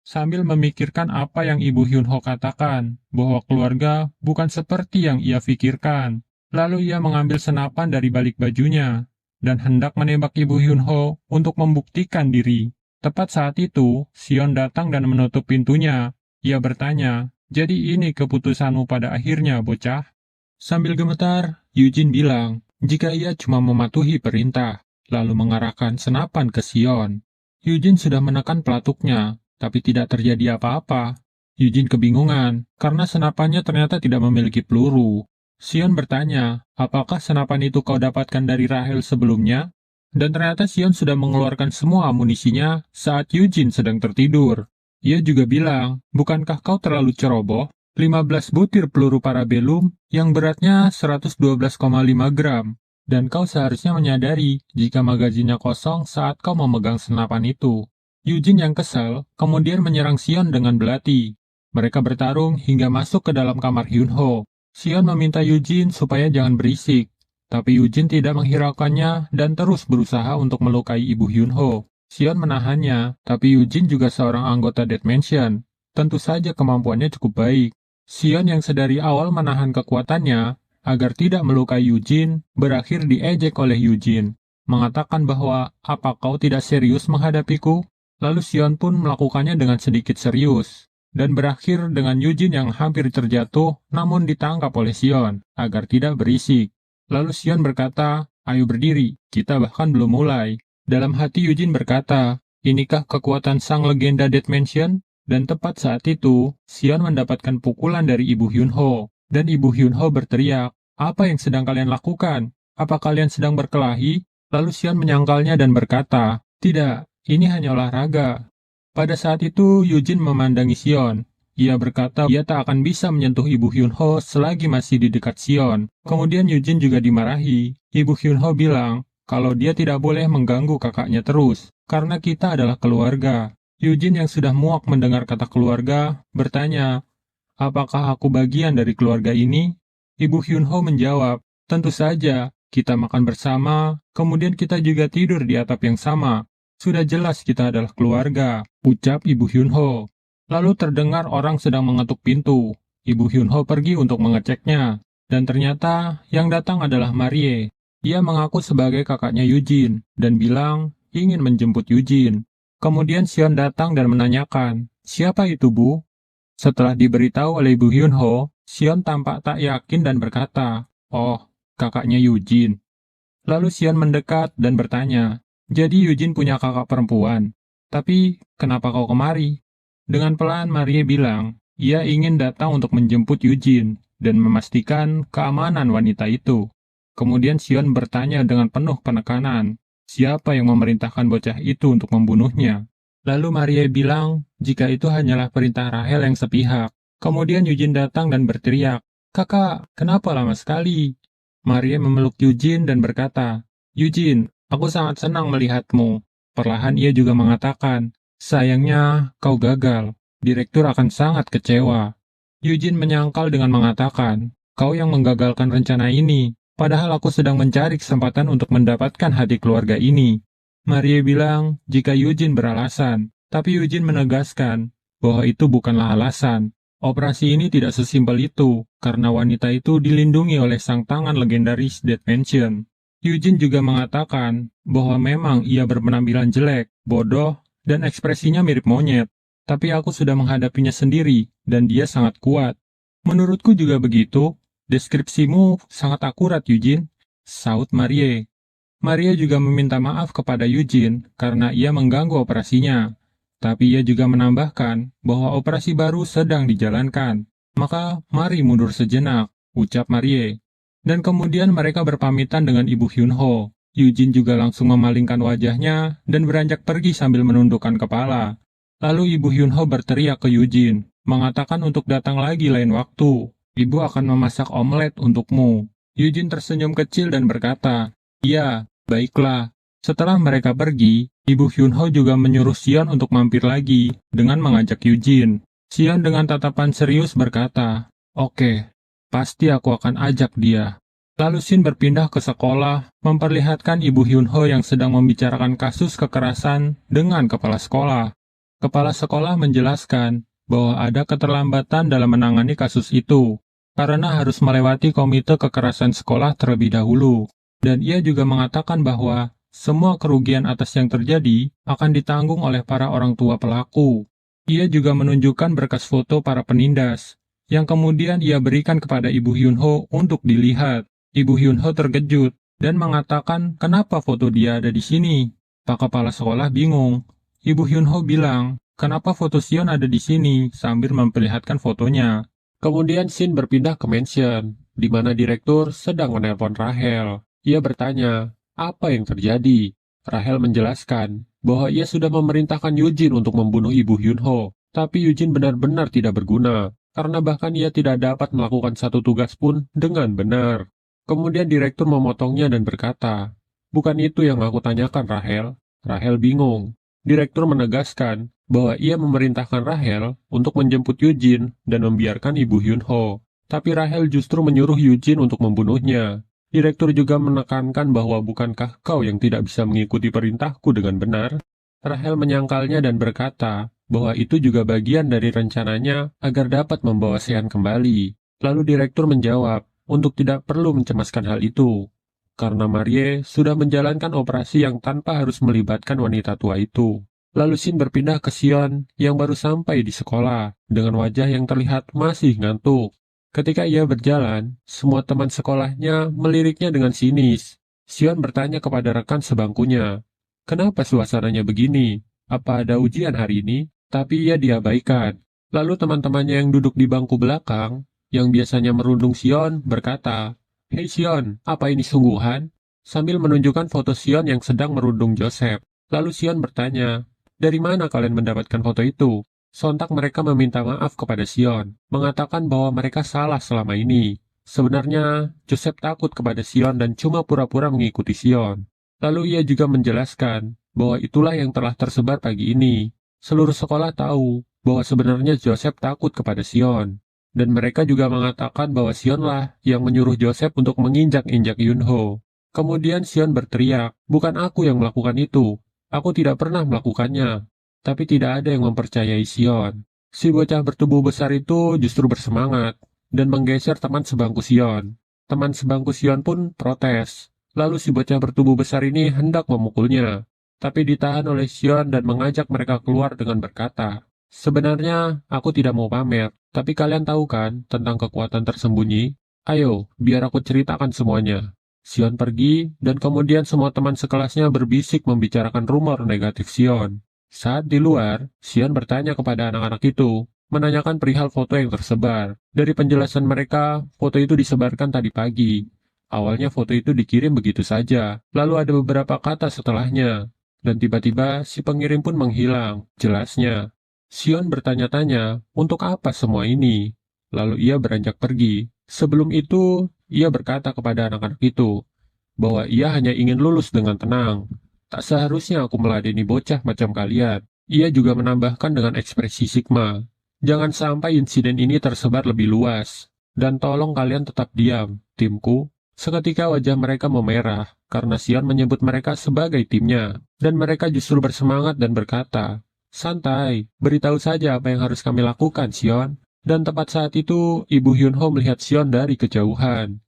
bahwa keluarga bukan seperti yang ia pikirkan. Lalu ia mengambil senapan dari balik bajunya, dan hendak menembak Ibu Hyunho untuk membuktikan diri. Tepat saat itu, Sion datang dan menutup pintunya. Ia bertanya, "Jadi ini keputusanmu pada akhirnya, bocah?" Sambil gemetar, Eugene bilang, jika ia cuma mematuhi perintah, lalu mengarahkan senapan ke Sion. Eugene sudah menekan pelatuknya, tapi tidak terjadi apa-apa. Eugene kebingungan, karena senapannya ternyata tidak memiliki peluru. Sion bertanya, apakah senapan itu kau dapatkan dari Rahel sebelumnya? Dan ternyata Sion sudah mengeluarkan semua amunisinya saat Eugene sedang tertidur. Ia juga bilang, bukankah kau terlalu ceroboh? 15 butir peluru parabellum yang beratnya 112,5 gram. Dan kau seharusnya menyadari jika magazinnya kosong saat kau memegang senapan itu. Eugene yang kesal, kemudian menyerang Sion dengan belati. Mereka bertarung hingga masuk ke dalam kamar Hyunho. Sion meminta Eugene supaya jangan berisik, tapi Eugene tidak menghiraukannya dan terus berusaha untuk melukai Ibu Hyunho. Sion menahannya, tapi Eugene juga seorang anggota Dead Mansion. Tentu saja kemampuannya cukup baik. Sion yang sedari awal menahan kekuatannya agar tidak melukai Eugene, berakhir diejek oleh Eugene, mengatakan bahwa, "Apa kau tidak serius menghadapiku?" Lalu Sion pun melakukannya dengan sedikit serius, dan berakhir dengan Eugene yang hampir terjatuh, namun ditangkap oleh Sion, agar tidak berisik. Lalu Sion berkata, "Ayo berdiri, kita bahkan belum mulai." Dalam hati Eugene berkata, "Inikah kekuatan sang legenda Dead Mansion?" Dan tepat saat itu, Sion mendapatkan pukulan dari Ibu Hyunho, dan Ibu Hyunho berteriak, "Apa yang sedang kalian lakukan? Apa kalian sedang berkelahi?" Lalu Sion menyangkalnya dan berkata, "Tidak, ini hanya olahraga." Pada saat itu, Eugene memandangi Sion. Ia berkata ia tak akan bisa menyentuh Ibu Hyunho selagi masih di dekat Sion. Kemudian Eugene juga dimarahi. Ibu Hyunho bilang kalau dia tidak boleh mengganggu kakaknya terus, karena kita adalah keluarga. Eugene yang sudah muak mendengar kata keluarga, bertanya, "Apakah aku bagian dari keluarga ini?" Ibu Hyunho menjawab, "Tentu saja, kita makan bersama, kemudian kita juga tidur di atap yang sama. Sudah jelas kita adalah keluarga," ucap Ibu Hyunho. Lalu terdengar orang sedang mengetuk pintu. Ibu Hyunho pergi untuk mengeceknya, dan ternyata yang datang adalah Marie. Ia mengaku sebagai kakaknya Eugene, dan bilang ingin menjemput Eugene. Kemudian Sion datang dan menanyakan, "Siapa itu, Bu?" Setelah diberitahu oleh Ibu Hyunho, Sion tampak tak yakin dan berkata, "Oh, kakaknya Eugene." Lalu Sion mendekat dan bertanya, "Jadi Eugene punya kakak perempuan? Tapi kenapa kau kemari?" Dengan pelan Marie bilang, ia ingin datang untuk menjemput Eugene dan memastikan keamanan wanita itu. Kemudian Sion bertanya dengan penuh penekanan, siapa yang memerintahkan bocah itu untuk membunuhnya? Lalu Marie bilang, jika itu hanyalah perintah Rahel yang sepihak. Kemudian Eugene datang dan berteriak, "Kakak, kenapa lama sekali?" Marie memeluk Eugene dan berkata, "Eugene, aku sangat senang melihatmu." Perlahan ia juga mengatakan, "Sayangnya, kau gagal. Direktur akan sangat kecewa." Eugene menyangkal dengan mengatakan, "Kau yang menggagalkan rencana ini. Padahal aku sedang mencari kesempatan untuk mendapatkan hati keluarga ini." Marie bilang jika Eugene beralasan, tapi Eugene menegaskan bahwa itu bukanlah alasan. Operasi ini tidak sesimpel itu, karena wanita itu dilindungi oleh sang tangan legendaris Dead Mansion. Eugene juga mengatakan bahwa memang ia berpenampilan jelek, bodoh, dan ekspresinya mirip monyet. tapi aku sudah menghadapinya sendiri, dan dia sangat kuat. Menurutku juga begitu. Deskripsimu sangat akurat, Eugene, saut Marie. Maria juga meminta maaf kepada Eugene karena ia mengganggu operasinya. Tapi ia juga menambahkan bahwa operasi baru sedang dijalankan. Maka, mari mundur sejenak, ucap Marie. Dan kemudian mereka berpamitan dengan Ibu Hyunho. Eugene juga langsung memalingkan wajahnya dan beranjak pergi sambil menundukkan kepala. Lalu Ibu Hyunho berteriak ke Eugene, mengatakan untuk datang lagi lain waktu. Ibu akan memasak omelet untukmu. Eugene tersenyum kecil dan berkata, "Iya, baiklah." Setelah mereka pergi, Ibu Hyunho juga menyuruh Sion untuk mampir lagi dengan mengajak Eugene. Sion dengan tatapan serius berkata, "Oke, pasti aku akan ajak dia." Lalu Shin berpindah ke sekolah, memperlihatkan Ibu Hyunho yang sedang membicarakan kasus kekerasan dengan kepala sekolah. Kepala sekolah menjelaskan bahwa ada keterlambatan dalam menangani kasus itu, karena harus melewati komite kekerasan sekolah terlebih dahulu. Dan ia juga mengatakan bahwa semua kerugian atas yang terjadi akan ditanggung oleh para orang tua pelaku. Ia juga menunjukkan berkas foto para penindas, yang kemudian ia berikan kepada Ibu Hyunho untuk dilihat. Ibu Hyunho terkejut dan mengatakan kenapa foto dia ada di sini. Pak kepala sekolah bingung. Ibu Hyunho bilang, kenapa foto Sion ada di sini sambil memperlihatkan fotonya. Kemudian Shin berpindah ke mansion, di mana direktur sedang menelpon Rahel. Ia bertanya, apa yang terjadi? Rahel menjelaskan bahwa ia sudah memerintahkan Eugene untuk membunuh Ibu Hyunho, tapi Eugene benar-benar tidak berguna, karena bahkan ia tidak dapat melakukan satu tugas pun dengan benar. Kemudian direktur memotongnya dan berkata, bukan itu yang aku tanyakan, Rahel. Rahel bingung. Direktur menegaskan bahwa ia memerintahkan Rahel untuk menjemput Eugene dan membiarkan Ibu Hyunho. Tapi Rahel justru menyuruh Eugene untuk membunuhnya. Direktur juga menekankan bahwa bukankah kau yang tidak bisa mengikuti perintahku dengan benar? Rahel menyangkalnya dan berkata bahwa itu juga bagian dari rencananya agar dapat membawa Sean kembali. Lalu direktur menjawab untuk tidak perlu mencemaskan hal itu, karena Marie sudah menjalankan operasi yang tanpa harus melibatkan wanita tua itu. Lalu Shin berpindah ke Sion yang baru sampai di sekolah, dengan wajah yang terlihat masih ngantuk. Ketika ia berjalan, semua teman sekolahnya meliriknya dengan sinis. Sion bertanya kepada rekan sebangkunya, kenapa suasananya begini? Apa ada ujian hari ini? Tapi ia diabaikan. Lalu teman-temannya yang duduk di bangku belakang, yang biasanya merundung Sion, berkata, "Hei Sion, apa ini sungguhan?" Sambil menunjukkan foto Sion yang sedang merundung Joseph. Lalu Sion bertanya, "Dari mana kalian mendapatkan foto itu?" Sontak mereka meminta maaf kepada Sion, mengatakan bahwa mereka salah selama ini. Sebenarnya, Joseph takut kepada Sion dan cuma pura-pura mengikuti Sion. Lalu ia juga menjelaskan bahwa itulah yang telah tersebar pagi ini. Seluruh sekolah tahu bahwa sebenarnya Joseph takut kepada Sion. Dan mereka juga mengatakan bahwa Sionlah yang menyuruh Joseph untuk menginjak-injak Yunho. Kemudian Sion berteriak, bukan aku yang melakukan itu. Aku tidak pernah melakukannya. Tapi tidak ada yang mempercayai Sion. Si bocah bertubuh besar itu justru bersemangat dan menggeser teman sebangku Sion. Teman sebangku Sion pun protes. Lalu si bocah bertubuh besar ini hendak memukulnya. Tapi ditahan oleh Sion dan mengajak mereka keluar dengan berkata, sebenarnya aku tidak mau pamer, tapi kalian tahu kan tentang kekuatan tersembunyi? Ayo, biar aku ceritakan semuanya. Sion pergi, dan kemudian semua teman sekelasnya berbisik membicarakan rumor negatif Sion. Saat di luar, Sion bertanya kepada anak-anak itu, menanyakan perihal foto yang tersebar. Dari penjelasan mereka, foto itu disebarkan tadi pagi. Awalnya foto itu dikirim begitu saja, lalu ada beberapa kata setelahnya. Dan tiba-tiba si pengirim pun menghilang, jelasnya. Sion bertanya-tanya, untuk apa semua ini? Lalu ia beranjak pergi. Sebelum itu, ia berkata kepada anak-anak itu, bahwa ia hanya ingin lulus dengan tenang. Tak seharusnya aku meladeni bocah macam kalian. Ia juga menambahkan dengan ekspresi Sigma. Jangan sampai insiden ini tersebar lebih luas. Dan tolong kalian tetap diam, timku. Seketika wajah mereka memerah, karena Sion menyebut mereka sebagai timnya. Dan mereka justru bersemangat dan berkata, santai, beritahu saja apa yang harus kami lakukan, Sion. Dan tepat saat itu, Ibu Hyunho melihat Sion dari kejauhan.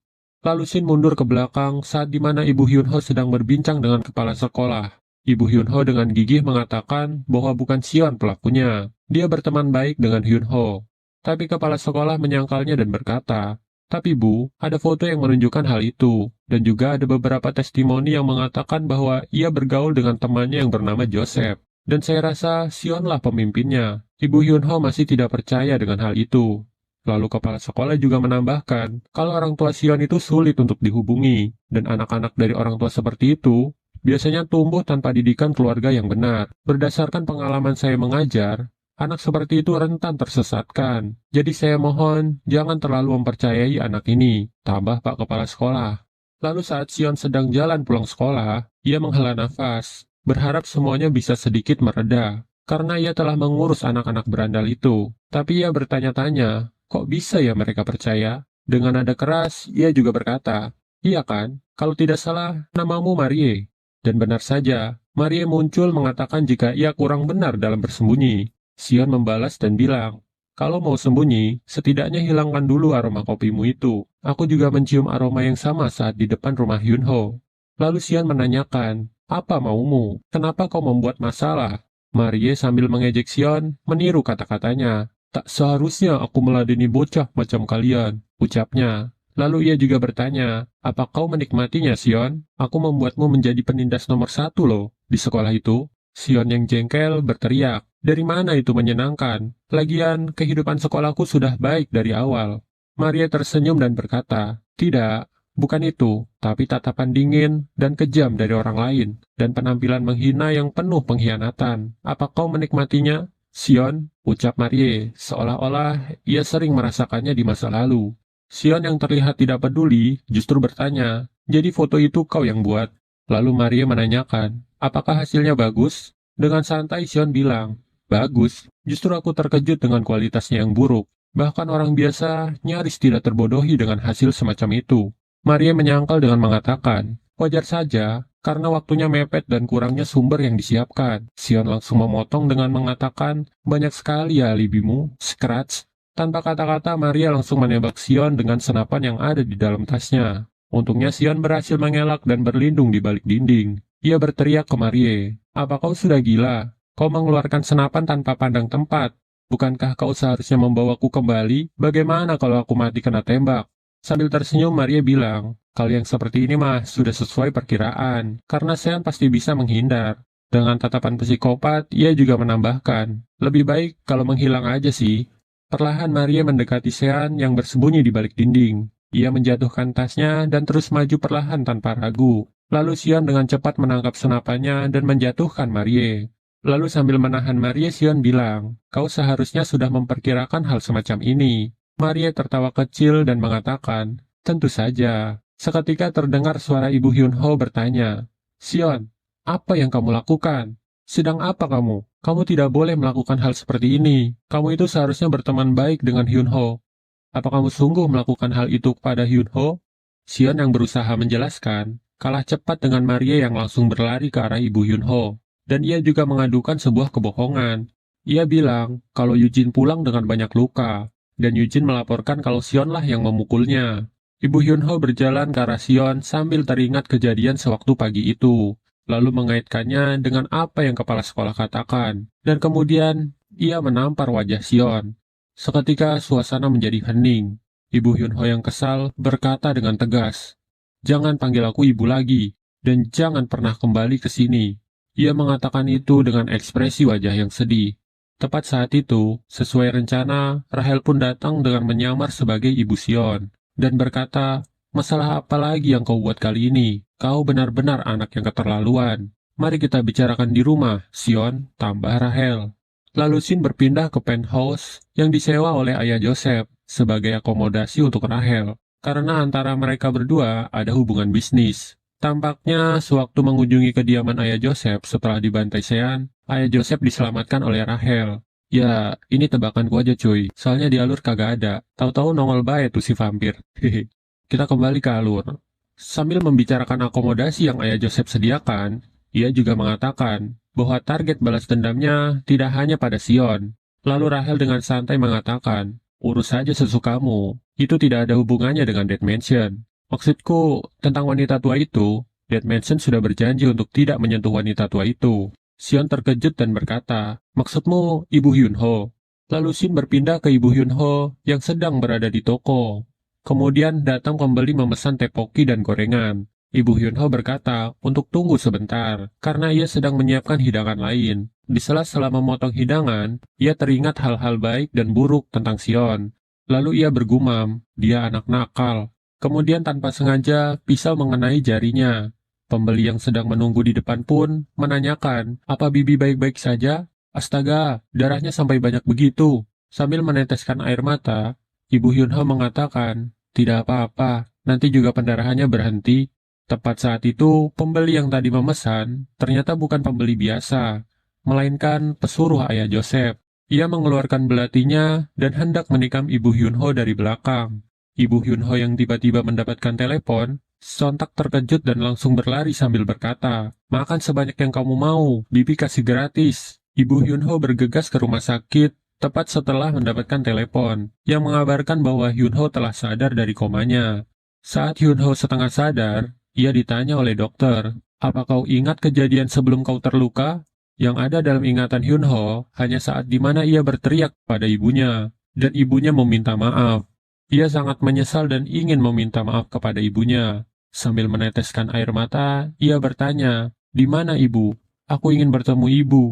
Lalu Shin mundur ke belakang saat dimana Ibu Hyunho sedang berbincang dengan kepala sekolah. Ibu Hyunho dengan gigih mengatakan bahwa bukan Sion pelakunya. Dia berteman baik dengan Hyunho. Tapi kepala sekolah menyangkalnya dan berkata, "Tapi Bu, ada foto yang menunjukkan hal itu, dan juga ada beberapa testimoni yang mengatakan bahwa ia bergaul dengan temannya yang bernama Joseph. Dan saya rasa Sionlah pemimpinnya." Ibu Hyunho masih tidak percaya dengan hal itu. Lalu kepala sekolah juga menambahkan, kalau orang tua Sion itu sulit untuk dihubungi, dan anak-anak dari orang tua seperti itu biasanya tumbuh tanpa didikan keluarga yang benar. Berdasarkan pengalaman saya mengajar, anak seperti itu rentan tersesatkan. Jadi saya mohon, jangan terlalu mempercayai anak ini, tambah Pak Kepala Sekolah. Lalu saat Sion sedang jalan pulang sekolah, ia menghela nafas, berharap semuanya bisa sedikit mereda, karena ia telah mengurus anak-anak berandal itu. Tapi ia bertanya-tanya, kok bisa ya mereka percaya? Dengan nada keras, ia juga berkata, "Iya kan, kalau tidak salah, namamu Marie." Dan benar saja, Marie muncul mengatakan jika ia kurang benar dalam bersembunyi. Sion membalas dan bilang, "Kalau mau sembunyi, setidaknya hilangkan dulu aroma kopimu itu. Aku juga mencium aroma yang sama saat di depan rumah Hyunho." Lalu Sion menanyakan, "Apa maumu? Kenapa kau membuat masalah?" Marie sambil mengejek Sion, meniru kata-katanya. "Tak seharusnya aku meladeni bocah macam kalian," ucapnya. Lalu ia juga bertanya, "Apa kau menikmatinya, Sion? Aku membuatmu menjadi penindas nomor 1 loh, di sekolah itu." Sion yang jengkel berteriak, "Dari mana itu menyenangkan? Lagian, kehidupan sekolahku sudah baik dari awal." Maria tersenyum dan berkata, "Tidak, bukan itu, tapi tatapan dingin dan kejam dari orang lain, dan penampilan menghina yang penuh pengkhianatan. Apa kau menikmatinya, Sion?" ucap Marie, seolah-olah ia sering merasakannya di masa lalu. Sion yang terlihat tidak peduli justru bertanya, "Jadi foto itu kau yang buat?" Lalu Maria menanyakan, "Apakah hasilnya bagus?" Dengan santai Sion bilang, "Bagus, justru aku terkejut dengan kualitasnya yang buruk. Bahkan orang biasa nyaris tidak terbodohi dengan hasil semacam itu." Maria menyangkal dengan mengatakan, "Wajar saja, karena waktunya mepet dan kurangnya sumber yang disiapkan." Sion langsung memotong dengan mengatakan, "Banyak sekali ya alibimu, Scratch." Tanpa kata-kata, Maria langsung menembak Sion dengan senapan yang ada di dalam tasnya. Untungnya Sion berhasil mengelak dan berlindung di balik dinding. Ia berteriak ke Marie, "Apa kau sudah gila? Kau mengeluarkan senapan tanpa pandang tempat. Bukankah kau seharusnya membawaku kembali? Bagaimana kalau aku mati kena tembak?" Sambil tersenyum, Maria bilang, "Kalau yang seperti ini mah sudah sesuai perkiraan, karena Sean pasti bisa menghindar." Dengan tatapan psikopat, ia juga menambahkan, "Lebih baik kalau menghilang aja sih." Perlahan Maria mendekati Sean yang bersembunyi di balik dinding. Ia menjatuhkan tasnya dan terus maju perlahan tanpa ragu. Lalu Sion dengan cepat menangkap senapannya dan menjatuhkan Marie. Lalu sambil menahan Marie, Sion bilang, "Kau seharusnya sudah memperkirakan hal semacam ini." Marie tertawa kecil dan mengatakan, "Tentu saja." Seketika terdengar suara Ibu Hyunho bertanya, "Sion, apa yang kamu lakukan? Sedang apa kamu? Kamu tidak boleh melakukan hal seperti ini. Kamu itu seharusnya berteman baik dengan Hyunho. Apa kamu sungguh melakukan hal itu kepada Hyunho?" Sion yang berusaha menjelaskan, kalah cepat dengan Maria yang langsung berlari ke arah Ibu Hyunho. Dan ia juga mengadukan sebuah kebohongan. Ia bilang kalau Eugene pulang dengan banyak luka, dan Eugene melaporkan kalau Sionlah yang memukulnya. Ibu Hyunho berjalan ke arah Sion sambil teringat kejadian sewaktu pagi itu, lalu mengaitkannya dengan apa yang kepala sekolah katakan, dan kemudian ia menampar wajah Sion. Seketika suasana menjadi hening. Ibu Hyunho yang kesal berkata dengan tegas, "Jangan panggil aku ibu lagi, dan jangan pernah kembali ke sini." Ia mengatakan itu dengan ekspresi wajah yang sedih. Tepat saat itu, sesuai rencana, Rahel pun datang dengan menyamar sebagai ibu Sion, dan berkata, "Masalah apa lagi yang kau buat kali ini? Kau benar-benar anak yang keterlaluan. Mari kita bicarakan di rumah, Sion," tambah Rahel. Lalu Sin berpindah ke penthouse yang disewa oleh ayah Joseph sebagai akomodasi untuk Rahel, karena antara mereka berdua ada hubungan bisnis. Tampaknya sewaktu mengunjungi kediaman ayah Joseph setelah dibantai Sean, ayah Joseph diselamatkan oleh Rahel. Ya, ini tebakanku aja cuy, soalnya di alur kagak ada. Tahu-tahu nongol bae tuh si vampir. Hehe. Kita kembali ke alur. Sambil membicarakan akomodasi yang ayah Joseph sediakan, ia juga mengatakan bahwa target balas dendamnya tidak hanya pada Sion. Lalu Rahel dengan santai mengatakan, "Urus saja sesukamu, itu tidak ada hubungannya dengan Dead Mansion." Maksudku, tentang wanita tua itu, Dead Mansion sudah berjanji untuk tidak menyentuh wanita tua itu. Sion terkejut dan berkata, "Maksudmu Ibu Hyunho?" Lalu Shin berpindah ke Ibu Hyunho yang sedang berada di toko. Kemudian datang pembeli memesan tepoki dan gorengan. Ibu Hyunho berkata untuk tunggu sebentar, karena ia sedang menyiapkan hidangan lain. Di sela-sela memotong hidangan, ia teringat hal-hal baik dan buruk tentang Sion. Lalu ia bergumam, dia anak nakal. Kemudian tanpa sengaja, pisau mengenai jarinya. Pembeli yang sedang menunggu di depan pun menanyakan, "Apa Bibi baik-baik saja?" "Astaga, darahnya sampai banyak begitu." Sambil meneteskan air mata, Ibu Hyunho mengatakan, "Tidak apa-apa, nanti juga pendarahannya berhenti." Tepat saat itu, pembeli yang tadi memesan ternyata bukan pembeli biasa, melainkan pesuruh ayah Joseph. Ia mengeluarkan belatinya dan hendak menikam Ibu Hyunho dari belakang. Ibu Hyunho yang tiba-tiba mendapatkan telepon sontak terkejut dan langsung berlari sambil berkata, "Makan sebanyak yang kamu mau, Bibi kasih gratis." Ibu Hyunho bergegas ke rumah sakit tepat setelah mendapatkan telepon yang mengabarkan bahwa Hyunho telah sadar dari komanya. Saat Hyunho setengah sadar, ia ditanya oleh dokter, "Apa kau ingat kejadian sebelum kau terluka?" Yang ada dalam ingatan Hyunho hanya saat di mana ia berteriak pada ibunya, dan ibunya meminta maaf. Ia sangat menyesal dan ingin meminta maaf kepada ibunya. Sambil meneteskan air mata, ia bertanya, "Di mana ibu? Aku ingin bertemu ibu."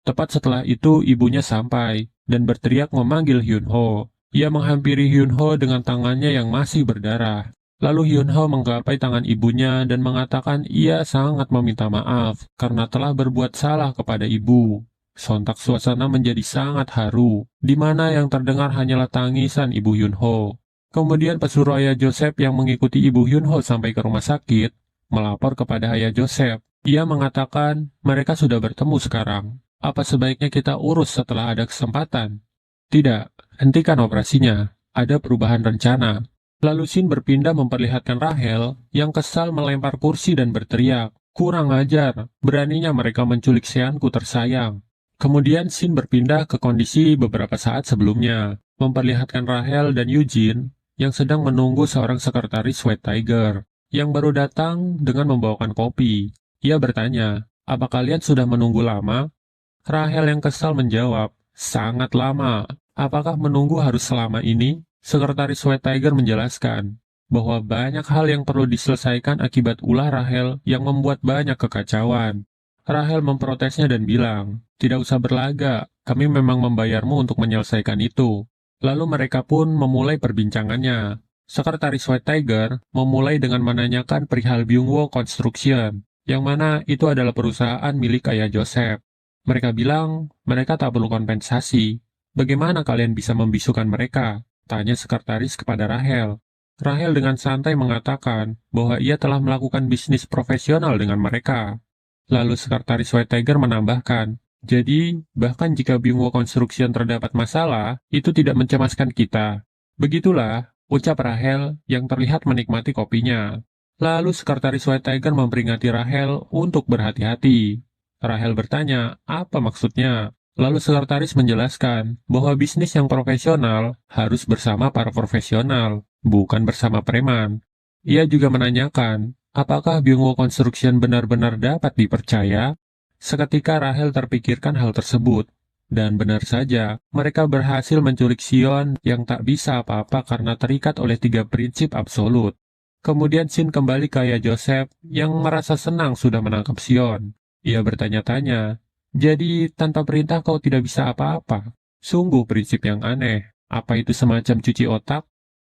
Tepat setelah itu, ibunya sampai dan berteriak memanggil Hyunho. Ia menghampiri Hyunho dengan tangannya yang masih berdarah. Lalu Hyunho menggapai tangan ibunya dan mengatakan ia sangat meminta maaf karena telah berbuat salah kepada ibu. Sontak suasana menjadi sangat haru, di mana yang terdengar hanyalah tangisan Ibu Hyunho. Kemudian pesuruh ayah Joseph yang mengikuti Ibu Hyunho sampai ke rumah sakit, melapor kepada ayah Joseph. Ia mengatakan mereka sudah bertemu sekarang. Apa sebaiknya kita urus setelah ada kesempatan? Tidak, hentikan operasinya. Ada perubahan rencana. Lalu Shin berpindah memperlihatkan Rahel yang kesal melempar kursi dan berteriak, "Kurang ajar, beraninya mereka menculik Seanku tersayang." Kemudian Shin berpindah ke kondisi beberapa saat sebelumnya, memperlihatkan Rahel dan Eugene yang sedang menunggu seorang sekretaris White Tiger, yang baru datang dengan membawakan kopi. Ia bertanya, "Apa kalian sudah menunggu lama?" Rahel yang kesal menjawab, "Sangat lama. Apakah menunggu harus selama ini?" Sekretaris White Tiger menjelaskan bahwa banyak hal yang perlu diselesaikan akibat ulah Rahel yang membuat banyak kekacauan. Rahel memprotesnya dan bilang, "Tidak usah berlagak, kami memang membayarmu untuk menyelesaikan itu." Lalu mereka pun memulai perbincangannya. Sekretaris White Tiger memulai dengan menanyakan perihal Byungwoo Construction, yang mana itu adalah perusahaan milik ayah Joseph. Mereka bilang mereka tak perlu kompensasi. "Bagaimana kalian bisa membisukan mereka?" tanya sekretaris kepada Rahel. Rahel dengan santai mengatakan bahwa ia telah melakukan bisnis profesional dengan mereka. Lalu sekretaris White Tiger menambahkan, "Jadi, bahkan jika Byungwoo Construction terdapat masalah, itu tidak mencemaskan kita." Begitulah, ucap Rahel yang terlihat menikmati kopinya. Lalu sekretaris White Tiger memperingati Rahel untuk berhati-hati. Rahel bertanya, "Apa maksudnya?" Lalu sekretaris menjelaskan bahwa bisnis yang profesional harus bersama para profesional, bukan bersama preman. Ia juga menanyakan, apakah Byungwoo Construction benar-benar dapat dipercaya? Seketika Rahel terpikirkan hal tersebut. Dan benar saja, mereka berhasil menculik Sion yang tak bisa apa-apa karena terikat oleh 3 prinsip absolut. Kemudian Shin kembali ke ayah Joseph yang merasa senang sudah menangkap Sion. Ia bertanya-tanya, "Jadi tanpa perintah kau tidak bisa apa-apa?" Sungguh prinsip yang aneh. Apa itu semacam cuci otak?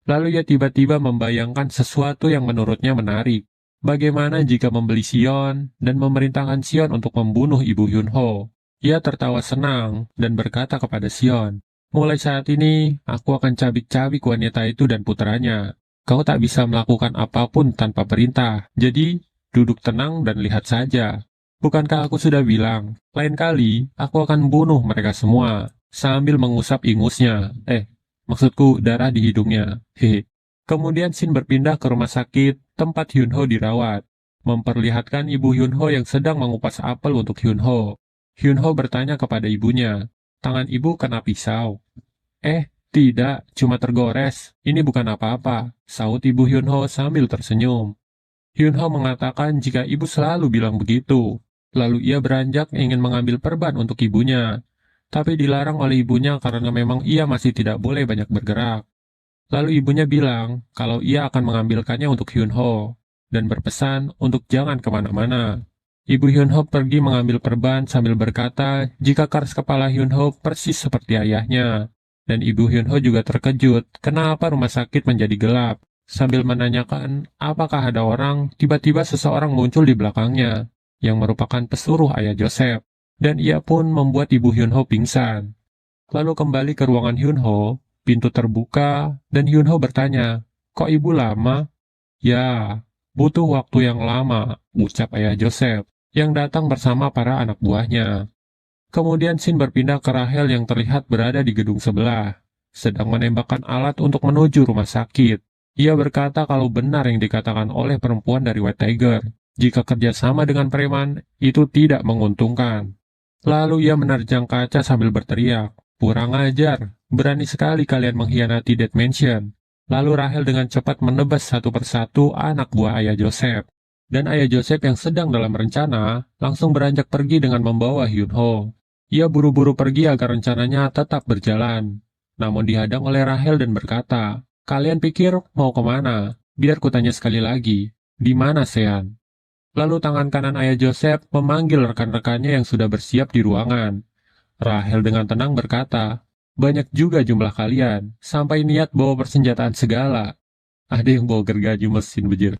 Lalu ia tiba-tiba membayangkan sesuatu yang menurutnya menarik. Bagaimana jika membeli Sion dan memerintahkan Sion untuk membunuh Ibu Hyunho? Ia tertawa senang dan berkata kepada Sion, "Mulai saat ini, aku akan cabik-cabik wanita itu dan putranya. Kau tak bisa melakukan apapun tanpa perintah, jadi duduk tenang dan lihat saja. Bukankah aku sudah bilang, lain kali aku akan bunuh mereka semua." Sambil mengusap ingusnya. Maksudku darah di hidungnya. Hehe. Kemudian Shin berpindah ke rumah sakit tempat Hyunho dirawat, memperlihatkan Ibu Hyunho yang sedang mengupas apel untuk Hyunho. Hyunho bertanya kepada ibunya, "Tangan ibu kena pisau?" Tidak, cuma tergores. Ini bukan apa-apa," sahut Ibu Hyunho sambil tersenyum. Hyunho mengatakan jika ibu selalu bilang begitu. Lalu ia beranjak ingin mengambil perban untuk ibunya, tapi dilarang oleh ibunya karena memang ia masih tidak boleh banyak bergerak. Lalu ibunya bilang kalau ia akan mengambilkannya untuk Hyunho, dan berpesan untuk jangan kemana-mana. Ibu Hyunho pergi mengambil perban sambil berkata jika keras kepala Hyunho persis seperti ayahnya. Dan ibu Hyunho juga terkejut kenapa rumah sakit menjadi gelap. Sambil menanyakan apakah ada orang, tiba-tiba seseorang muncul di belakangnya, yang merupakan pesuruh ayah Joseph. Dan ia pun membuat ibu Hyunho pingsan. Lalu kembali ke ruangan Hyunho, pintu terbuka, dan Hyunho bertanya, "Kok ibu lama?" "Ya, butuh waktu yang lama," ucap ayah Joseph, yang datang bersama para anak buahnya. Kemudian Shin berpindah ke Rahel yang terlihat berada di gedung sebelah, sedang menembakkan alat untuk menuju rumah sakit. Ia berkata kalau benar yang dikatakan oleh perempuan dari White Tiger, jika kerjasama dengan preman, itu tidak menguntungkan. Lalu ia menerjang kaca sambil berteriak, "Kurang ajar, berani sekali kalian mengkhianati Dead Mansion." Lalu Rahel dengan cepat menebas satu persatu anak buah ayah Joseph. Dan ayah Joseph yang sedang dalam rencana, langsung beranjak pergi dengan membawa Hyunho. Ia buru-buru pergi agar rencananya tetap berjalan. Namun dihadang oleh Rahel dan berkata, "Kalian pikir mau kemana? Biar kutanya sekali lagi, di mana Sean?" Lalu tangan kanan ayah Joseph memanggil rekan-rekannya yang sudah bersiap di ruangan. Rahel dengan tenang berkata, "Banyak juga jumlah kalian, sampai niat bawa persenjataan segala." Ada yang bawa gergaji mesin bejir.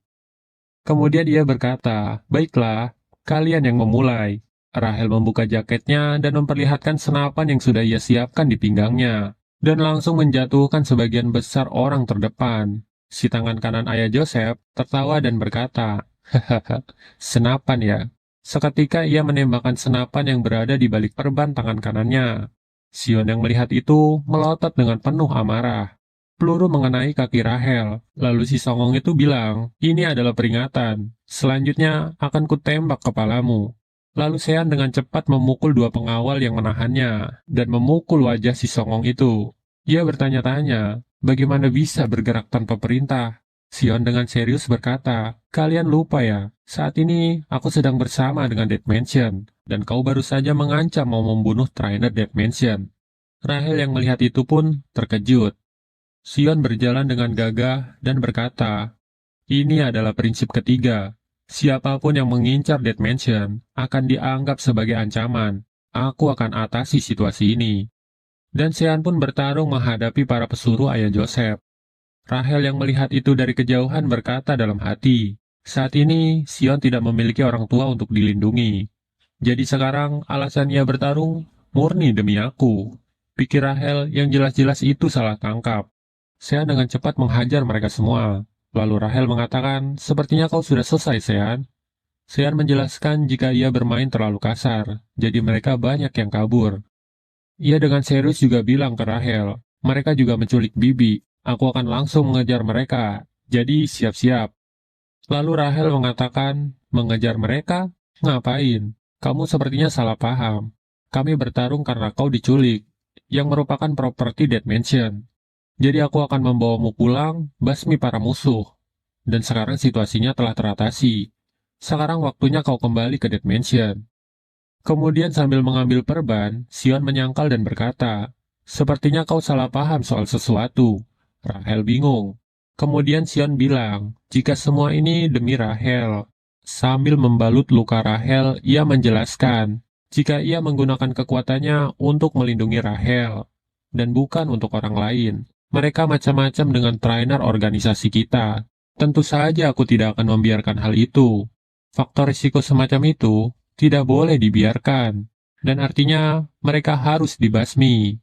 Kemudian ia berkata, "Baiklah, kalian yang memulai." Rahel membuka jaketnya dan memperlihatkan senapan yang sudah ia siapkan di pinggangnya, dan langsung menjatuhkan sebagian besar orang terdepan. Si tangan kanan ayah Joseph tertawa dan berkata, "Hahaha, senapan ya." Seketika ia menembakkan senapan yang berada di balik perban tangan kanannya. Sion yang melihat itu melotot dengan penuh amarah. Peluru mengenai kaki Rahel, lalu si songong itu bilang, "Ini adalah peringatan, selanjutnya akan kutembak kepalamu." Lalu Sean dengan cepat memukul dua pengawal yang menahannya, dan memukul wajah si songong itu. Ia bertanya-tanya, bagaimana bisa bergerak tanpa perintah? Sion dengan serius berkata, "Kalian lupa ya, saat ini aku sedang bersama dengan Dead Mansion, dan kau baru saja mengancam mau membunuh trainer Dead Mansion." Rahel yang melihat itu pun terkejut. Sion berjalan dengan gagah dan berkata, "Ini adalah prinsip ketiga. Siapapun yang mengincar Dead Mansion akan dianggap sebagai ancaman. Aku akan atasi situasi ini." Dan Sean pun bertarung menghadapi para pesuruh ayah Joseph. Rahel yang melihat itu dari kejauhan berkata dalam hati, "Saat ini Sion tidak memiliki orang tua untuk dilindungi. Jadi sekarang alasan ia bertarung murni demi aku." Pikir Rahel yang jelas-jelas itu salah tangkap. Sean dengan cepat menghajar mereka semua. Lalu Rahel mengatakan, "Sepertinya kau sudah selesai, Sean." Sean menjelaskan jika ia bermain terlalu kasar, jadi mereka banyak yang kabur. Ia dengan serius juga bilang ke Rahel, "Mereka juga menculik Bibi. Aku akan langsung mengejar mereka, jadi siap-siap." Lalu Rahel mengatakan, "Mengejar mereka? Ngapain? Kamu sepertinya salah paham. Kami bertarung karena kau diculik, yang merupakan properti Dead Mansion. Jadi aku akan membawamu pulang, basmi para musuh. Dan sekarang situasinya telah teratasi. Sekarang waktunya kau kembali ke Dead Mansion." Kemudian sambil mengambil perban, Sion menyangkal dan berkata, "Sepertinya kau salah paham soal sesuatu." Rahel bingung. Kemudian Sion bilang, "Jika semua ini demi Rahel." Sambil membalut luka Rahel, ia menjelaskan, jika ia menggunakan kekuatannya untuk melindungi Rahel, dan bukan untuk orang lain. Mereka macam-macam dengan trainer organisasi kita. Tentu saja aku tidak akan membiarkan hal itu. Faktor risiko semacam itu tidak boleh dibiarkan, dan artinya mereka harus dibasmi.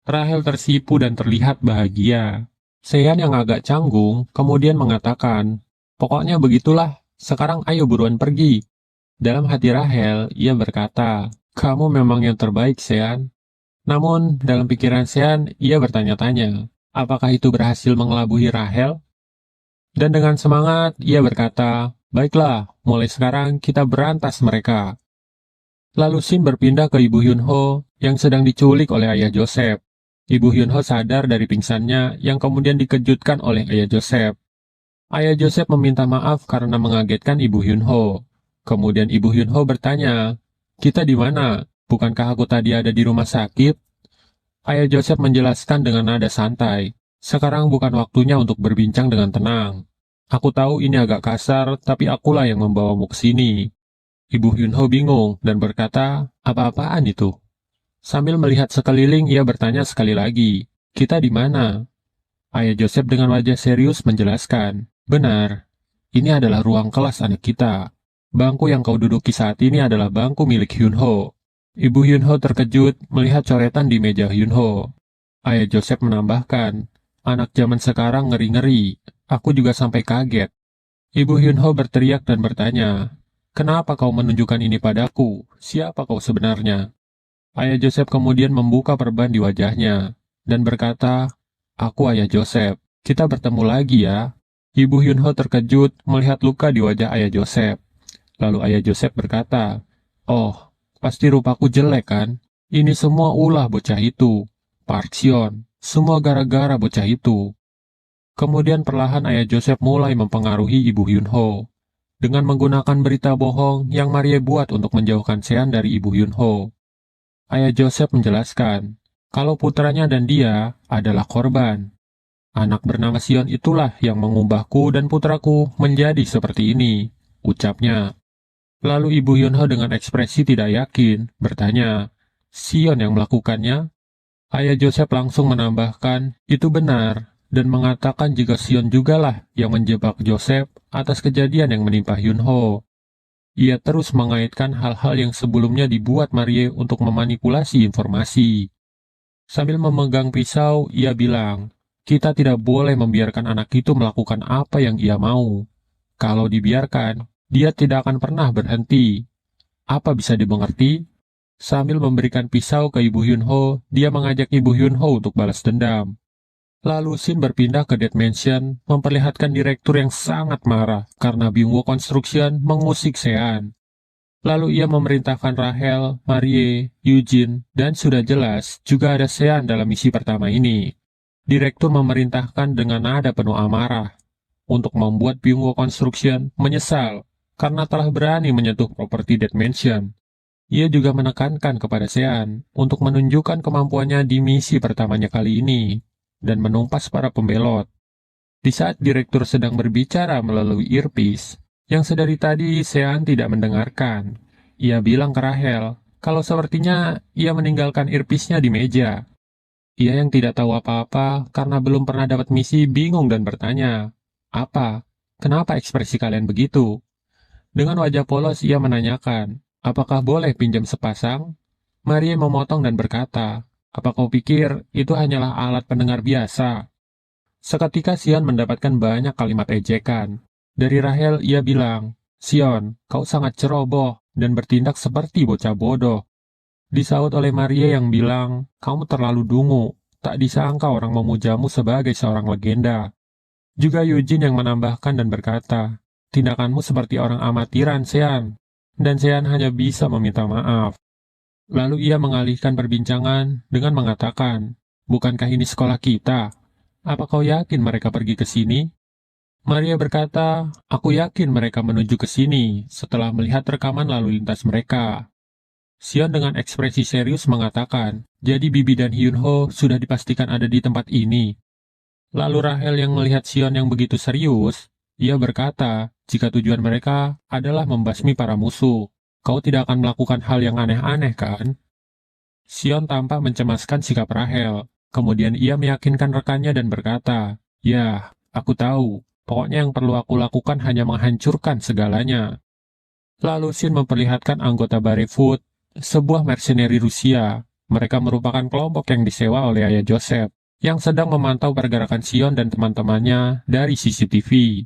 Rahel tersipu dan terlihat bahagia. Sean yang agak canggung kemudian mengatakan, "Pokoknya begitulah, sekarang ayo buruan pergi." Dalam hati Rahel, ia berkata, "Kamu memang yang terbaik, Sean." Namun, dalam pikiran Sean, ia bertanya-tanya, apakah itu berhasil mengelabui Rahel? Dan dengan semangat, ia berkata, "Baiklah, mulai sekarang kita berantas mereka." Lalu Shin berpindah ke Ibu Hyunho yang sedang diculik oleh ayah Joseph. Ibu Hyunho sadar dari pingsannya yang kemudian dikejutkan oleh ayah Joseph. Ayah Joseph meminta maaf karena mengagetkan Ibu Hyunho. Kemudian Ibu Hyunho bertanya, "Kita di mana? Bukankah aku tadi ada di rumah sakit?" Ayah Joseph menjelaskan dengan nada santai, "Sekarang bukan waktunya untuk berbincang dengan tenang. Aku tahu ini agak kasar, tapi akulah yang membawamu ke sini." Ibu Hyunho bingung dan berkata, "Apa-apaan itu?" Sambil melihat sekeliling, ia bertanya sekali lagi, "Kita di mana?" Ayah Joseph dengan wajah serius menjelaskan, "Benar, ini adalah ruang kelas anak kita. Bangku yang kau duduki saat ini adalah bangku milik Hyunho." Ibu Hyunho terkejut melihat coretan di meja Hyunho. Ayah Joseph menambahkan, "Anak zaman sekarang ngeri-ngeri. Aku juga sampai kaget." Ibu Hyunho berteriak dan bertanya, "Kenapa kau menunjukkan ini padaku? Siapa kau sebenarnya?" Ayah Joseph kemudian membuka perban di wajahnya dan berkata, "Aku Ayah Joseph. Kita bertemu lagi ya." Ibu Hyunho terkejut melihat luka di wajah Ayah Joseph. Lalu Ayah Joseph berkata, "Oh, pasti rupaku jelek kan? Ini semua ulah bocah itu. Park Sion, semua gara-gara bocah itu." Kemudian perlahan Ayah Joseph mulai mempengaruhi Ibu Hyunho dengan menggunakan berita bohong yang Marie buat untuk menjauhkan Sean dari Ibu Hyunho. Ayah Joseph menjelaskan kalau putranya dan dia adalah korban. "Anak bernama Sion itulah yang mengubahku dan putraku menjadi seperti ini," ucapnya. Lalu Ibu Hyunho dengan ekspresi tidak yakin bertanya, "Sion yang melakukannya?" Ayah Joseph langsung menambahkan, "Itu benar," dan mengatakan jika Sion jugalah yang menjebak Joseph atas kejadian yang menimpa Hyunho. Ia terus mengaitkan hal-hal yang sebelumnya dibuat Marie untuk memanipulasi informasi. Sambil memegang pisau, ia bilang, "Kita tidak boleh membiarkan anak itu melakukan apa yang ia mau. Kalau dibiarkan, dia tidak akan pernah berhenti. Apa bisa dimengerti?" Sambil memberikan pisau ke Ibu Hyunho, dia mengajak Ibu Hyunho untuk balas dendam. Lalu scene berpindah ke Dead Mansion, memperlihatkan direktur yang sangat marah karena Byungwoo Construction mengusik Sean. Lalu ia memerintahkan Rachel, Marie, Eugene, dan sudah jelas juga ada Sean dalam misi pertama ini. Direktur memerintahkan dengan nada penuh amarah untuk membuat Byungwoo Construction menyesal karena telah berani menyentuh properti Dead Mansion. Ia juga menekankan kepada Sean untuk menunjukkan kemampuannya di misi pertamanya kali ini dan menumpas para pembelot. Di saat direktur sedang berbicara melalui earpiece, yang sedari tadi Sean tidak mendengarkan. Ia bilang ke Rachel kalau sepertinya ia meninggalkan earpiece-nya di meja. Ia yang tidak tahu apa-apa karena belum pernah dapat misi bingung dan bertanya, "Apa? Kenapa ekspresi kalian begitu?" Dengan wajah polos ia menanyakan, "Apakah boleh pinjam sepasang?" Marie memotong dan berkata, "Apa kau pikir itu hanyalah alat pendengar biasa?" Seketika Sion mendapatkan banyak kalimat ejekan. Dari Rachel ia bilang, "Sion, kau sangat ceroboh dan bertindak seperti bocah bodoh." Disaut oleh Marie yang bilang, "Kamu terlalu dungu, tak disangka orang memujamu sebagai seorang legenda." Juga Eugene yang menambahkan dan berkata, "Tindakanmu seperti orang amatiran, Sean." Dan Sean hanya bisa meminta maaf. Lalu ia mengalihkan perbincangan dengan mengatakan, "Bukankah ini sekolah kita? Apa kau yakin mereka pergi ke sini?" Maria berkata, "Aku yakin mereka menuju ke sini setelah melihat rekaman lalu lintas mereka." Sion dengan ekspresi serius mengatakan, "Jadi Bibi dan Hyunho sudah dipastikan ada di tempat ini." Lalu Rachel yang melihat Sion yang begitu serius, ia berkata, "Jika tujuan mereka adalah membasmi para musuh, kau tidak akan melakukan hal yang aneh-aneh kan?" Sion tampak mencemaskan sikap Rachel. Kemudian ia meyakinkan rekannya dan berkata, "Ya, aku tahu. Pokoknya yang perlu aku lakukan hanya menghancurkan segalanya." Lalu Shin memperlihatkan anggota Barefoot, sebuah mercenary Rusia. Mereka merupakan kelompok yang disewa oleh Ayah Joseph, yang sedang memantau pergerakan Sion dan teman-temannya dari CCTV.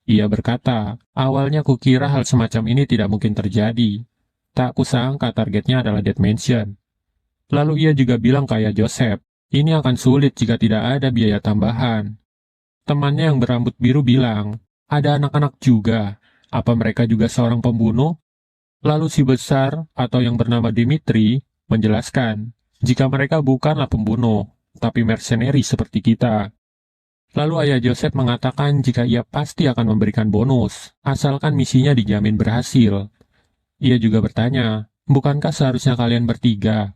Ia berkata, "Awalnya kukira hal semacam ini tidak mungkin terjadi. Tak kusangka targetnya adalah Dead Mansion." Lalu ia juga bilang ke Ayah Joseph, "Ini akan sulit jika tidak ada biaya tambahan." Temannya yang berambut biru bilang, "Ada anak-anak juga. Apa mereka juga seorang pembunuh?" Lalu si besar, atau yang bernama Dimitri, menjelaskan, "Jika mereka bukanlah pembunuh, tapi mercenary seperti kita." Lalu ayah Joseph mengatakan jika ia pasti akan memberikan bonus, asalkan misinya dijamin berhasil. Ia juga bertanya, bukankah seharusnya kalian bertiga?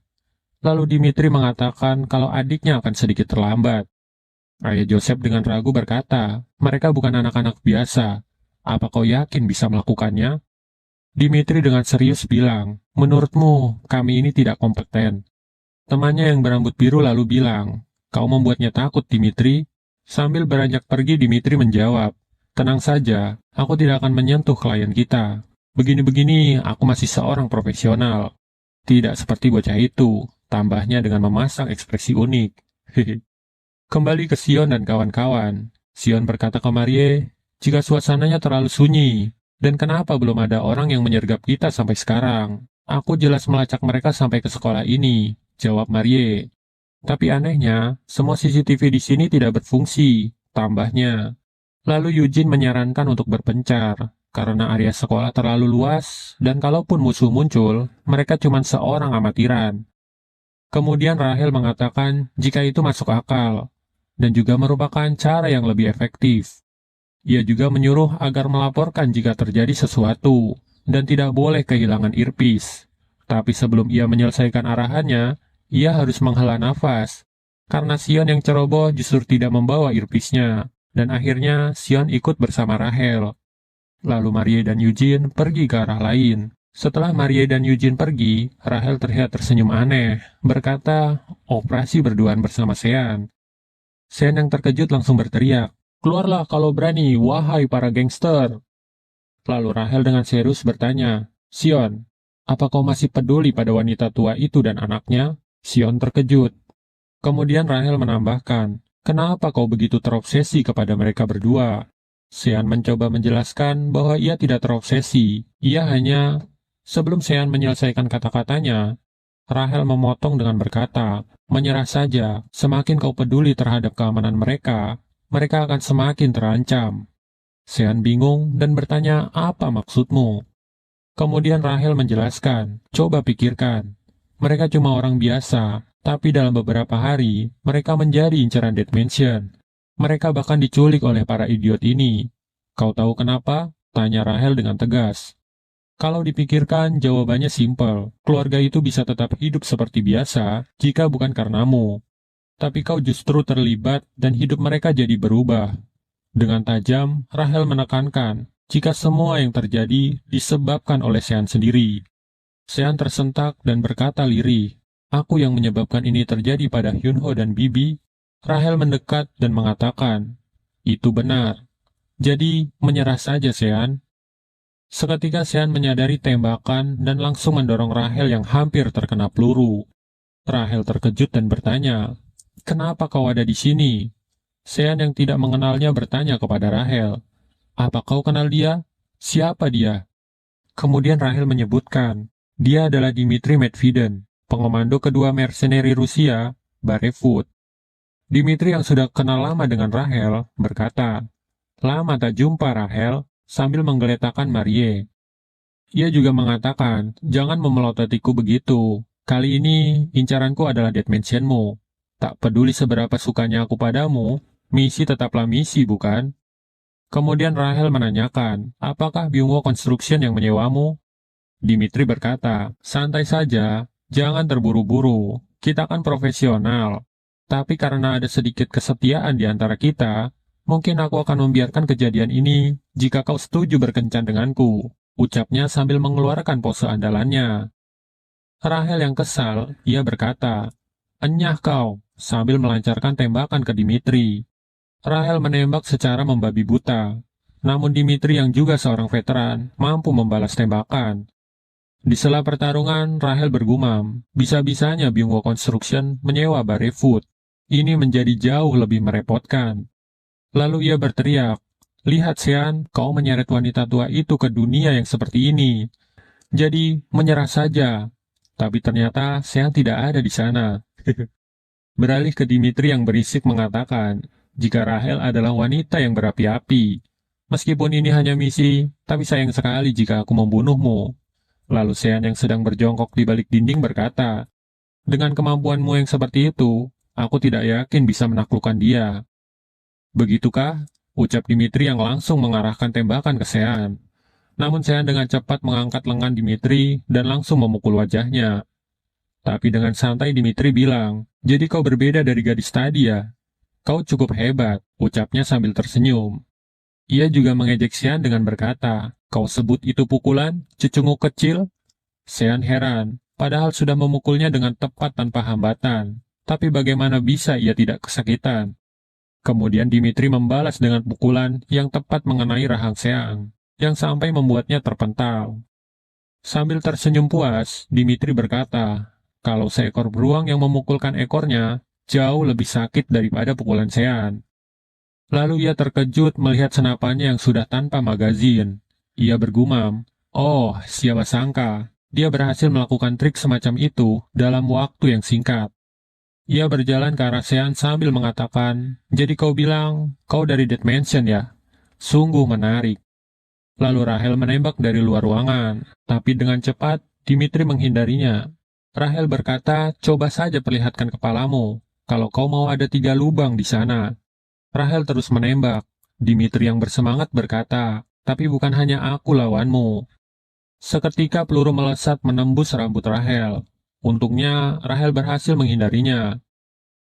Lalu Dimitri mengatakan kalau adiknya akan sedikit terlambat. Ayah Joseph dengan ragu berkata, mereka bukan anak-anak biasa. Apa kau yakin bisa melakukannya? Dimitri dengan serius bilang, menurutmu, kami ini tidak kompeten. Temannya yang berambut biru lalu bilang, kau membuatnya takut, Dimitri. Sambil beranjak pergi, Dimitri menjawab, tenang saja, aku tidak akan menyentuh klien kita. Begini-begini, aku masih seorang profesional. Tidak seperti bocah itu, tambahnya dengan memasang ekspresi unik. Hehe. Kembali ke Sion dan kawan-kawan. Sion berkata ke Marie, jika suasananya terlalu sunyi, dan kenapa belum ada orang yang menyergap kita sampai sekarang? Aku jelas melacak mereka sampai ke sekolah ini, jawab Marie. Tapi anehnya, semua CCTV di sini tidak berfungsi, tambahnya. Lalu Eugene menyarankan untuk berpencar, karena area sekolah terlalu luas, dan kalaupun musuh muncul, mereka cuma seorang amatiran. Kemudian Rahel mengatakan jika itu masuk akal, dan juga merupakan cara yang lebih efektif. Ia juga menyuruh agar melaporkan jika terjadi sesuatu, dan tidak boleh kehilangan earpiece. Tapi sebelum ia menyelesaikan arahannya, ia harus menghela nafas, karena Sion yang ceroboh justru tidak membawa earpiece-nya, dan akhirnya Sion ikut bersama Rahel. Lalu Marie dan Eugene pergi ke arah lain. Setelah Marie dan Eugene pergi, Rahel terlihat tersenyum aneh, berkata, operasi berduaan bersama Sean. Sean yang terkejut langsung berteriak, keluarlah kalau berani, wahai para gangster. Lalu Rahel dengan serius bertanya, Sion, apa kau masih peduli pada wanita tua itu dan anaknya? Sion terkejut. Kemudian Rahel menambahkan, kenapa kau begitu terobsesi kepada mereka berdua? Sean mencoba menjelaskan bahwa ia tidak terobsesi, ia hanya... Sebelum Sean menyelesaikan kata-katanya, Rahel memotong dengan berkata, menyerah saja, semakin kau peduli terhadap keamanan mereka, mereka akan semakin terancam. Sean bingung dan bertanya, apa maksudmu? Kemudian Rahel menjelaskan, coba pikirkan, mereka cuma orang biasa, tapi dalam beberapa hari, mereka menjadi incaran Dead Mansion. Mereka bahkan diculik oleh para idiot ini. Kau tahu kenapa? Tanya Rahel dengan tegas. Kalau dipikirkan, jawabannya simpel. Keluarga itu bisa tetap hidup seperti biasa jika bukan karenamu. Tapi kau justru terlibat dan hidup mereka jadi berubah. Dengan tajam, Rahel menekankan jika semua yang terjadi disebabkan oleh Sean sendiri. Sean tersentak dan berkata lirih, aku yang menyebabkan ini terjadi pada Hyunho dan Bibi. Rahel mendekat dan mengatakan, itu benar. Jadi, menyerah saja Sean. Seketika Sean menyadari tembakan dan langsung mendorong Rahel yang hampir terkena peluru. Rahel terkejut dan bertanya, kenapa kau ada di sini? Sean yang tidak mengenalnya bertanya kepada Rahel, apa kau kenal dia? Siapa dia? Kemudian Rahel menyebutkan, dia adalah Dmitri Medveden, pengomando kedua mercenari Rusia, Barefut. Dmitri yang sudah kenal lama dengan Rahel, berkata, lama tak jumpa Rahel, sambil menggeletakkan Marie. Ia juga mengatakan, jangan memelototku begitu. Kali ini, incaranku adalah Dead Mansion-mu. Tak peduli seberapa sukanya aku padamu, misi tetaplah misi, bukan? Kemudian Rahel menanyakan, apakah Byungwo Construction yang menyewamu? Dimitri berkata, santai saja, jangan terburu-buru, kita kan profesional. Tapi karena ada sedikit kesetiaan di antara kita, mungkin aku akan membiarkan kejadian ini jika kau setuju berkencan denganku, ucapnya sambil mengeluarkan pose andalannya. Rahel yang kesal, ia berkata, enyah kau, sambil melancarkan tembakan ke Dimitri. Rahel menembak secara membabi buta, namun Dimitri yang juga seorang veteran mampu membalas tembakan. Di sela pertarungan, Rahel bergumam, bisa-bisanya Byungwo Construction menyewa Barefut. Ini menjadi jauh lebih merepotkan. Lalu ia berteriak, lihat Sean, kau menyeret wanita tua itu ke dunia yang seperti ini. Jadi, menyerah saja. Tapi ternyata Sean tidak ada di sana. Beralih ke Dimitri yang berisik mengatakan, jika Rahel adalah wanita yang berapi-api. Meskipun ini hanya misi, tapi sayang sekali jika aku membunuhmu. Lalu Sean yang sedang berjongkok di balik dinding berkata, dengan kemampuanmu yang seperti itu, aku tidak yakin bisa menaklukkan dia. Begitukah? Ucap Dimitri yang langsung mengarahkan tembakan ke Sean. Namun Sean dengan cepat mengangkat lengan Dimitri dan langsung memukul wajahnya. Tapi dengan santai Dimitri bilang, "Jadi kau berbeda dari gadis tadi ya? Kau cukup hebat," ucapnya sambil tersenyum. Ia juga mengejek Sean dengan berkata, "Kau sebut itu pukulan, cecunguk kecil?" Sean heran, padahal sudah memukulnya dengan tepat tanpa hambatan. Tapi bagaimana bisa ia tidak kesakitan? Kemudian Dimitri membalas dengan pukulan yang tepat mengenai rahang Sean, yang sampai membuatnya terpental. Sambil tersenyum puas, Dimitri berkata, kalau seekor beruang yang memukulkan ekornya, jauh lebih sakit daripada pukulan Sean. Lalu ia terkejut melihat senapannya yang sudah tanpa magazin. Ia bergumam, "Oh, siapa sangka, dia berhasil melakukan trik semacam itu dalam waktu yang singkat." Ia berjalan ke arah Sean sambil mengatakan, "Jadi kau bilang, kau dari Dead Mansion ya? Sungguh menarik." Lalu Rahel menembak dari luar ruangan, tapi dengan cepat, Dimitri menghindarinya. Rahel berkata, "Coba saja perlihatkan kepalamu, kalau kau mau ada 3 lubang di sana." Rahel terus menembak. Dimitri yang bersemangat berkata, "Tapi bukan hanya aku lawanmu." Seketika peluru melesat menembus rambut Rahel. Untungnya, Rahel berhasil menghindarinya.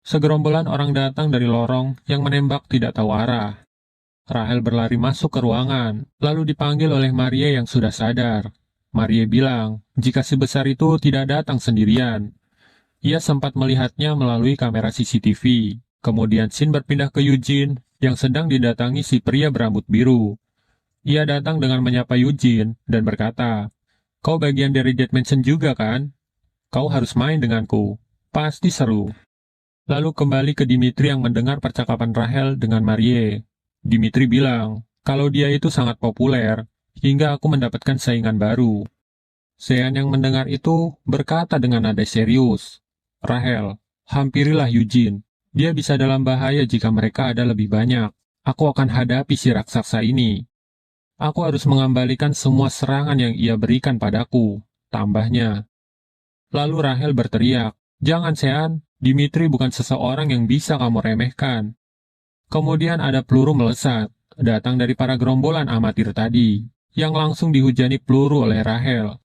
Segerombolan orang datang dari lorong yang menembak tidak tahu arah. Rahel berlari masuk ke ruangan, lalu dipanggil oleh Maria yang sudah sadar. Maria bilang, jika si besar itu tidak datang sendirian. Ia sempat melihatnya melalui kamera CCTV. Kemudian scene berpindah ke Eugene, yang sedang didatangi si pria berambut biru. Ia datang dengan menyapa Eugene, dan berkata, "Kau bagian dari Dead Mansion juga kan? Kau harus main denganku. Pasti seru." Lalu kembali ke Dimitri yang mendengar percakapan Rahel dengan Marie. Dimitri bilang, kalau dia itu sangat populer, hingga aku mendapatkan saingan baru. Sean yang mendengar itu berkata dengan nada serius, "Rahel, hampirilah Eugene. Dia bisa dalam bahaya jika mereka ada lebih banyak. Aku akan hadapi si raksasa ini. Aku harus mengembalikan semua serangan yang ia berikan padaku," tambahnya. Lalu Rahel berteriak, "Jangan Sean, Dimitri bukan seseorang yang bisa kamu remehkan." Kemudian ada peluru melesat, datang dari para gerombolan amatir tadi, yang langsung dihujani peluru oleh Rahel.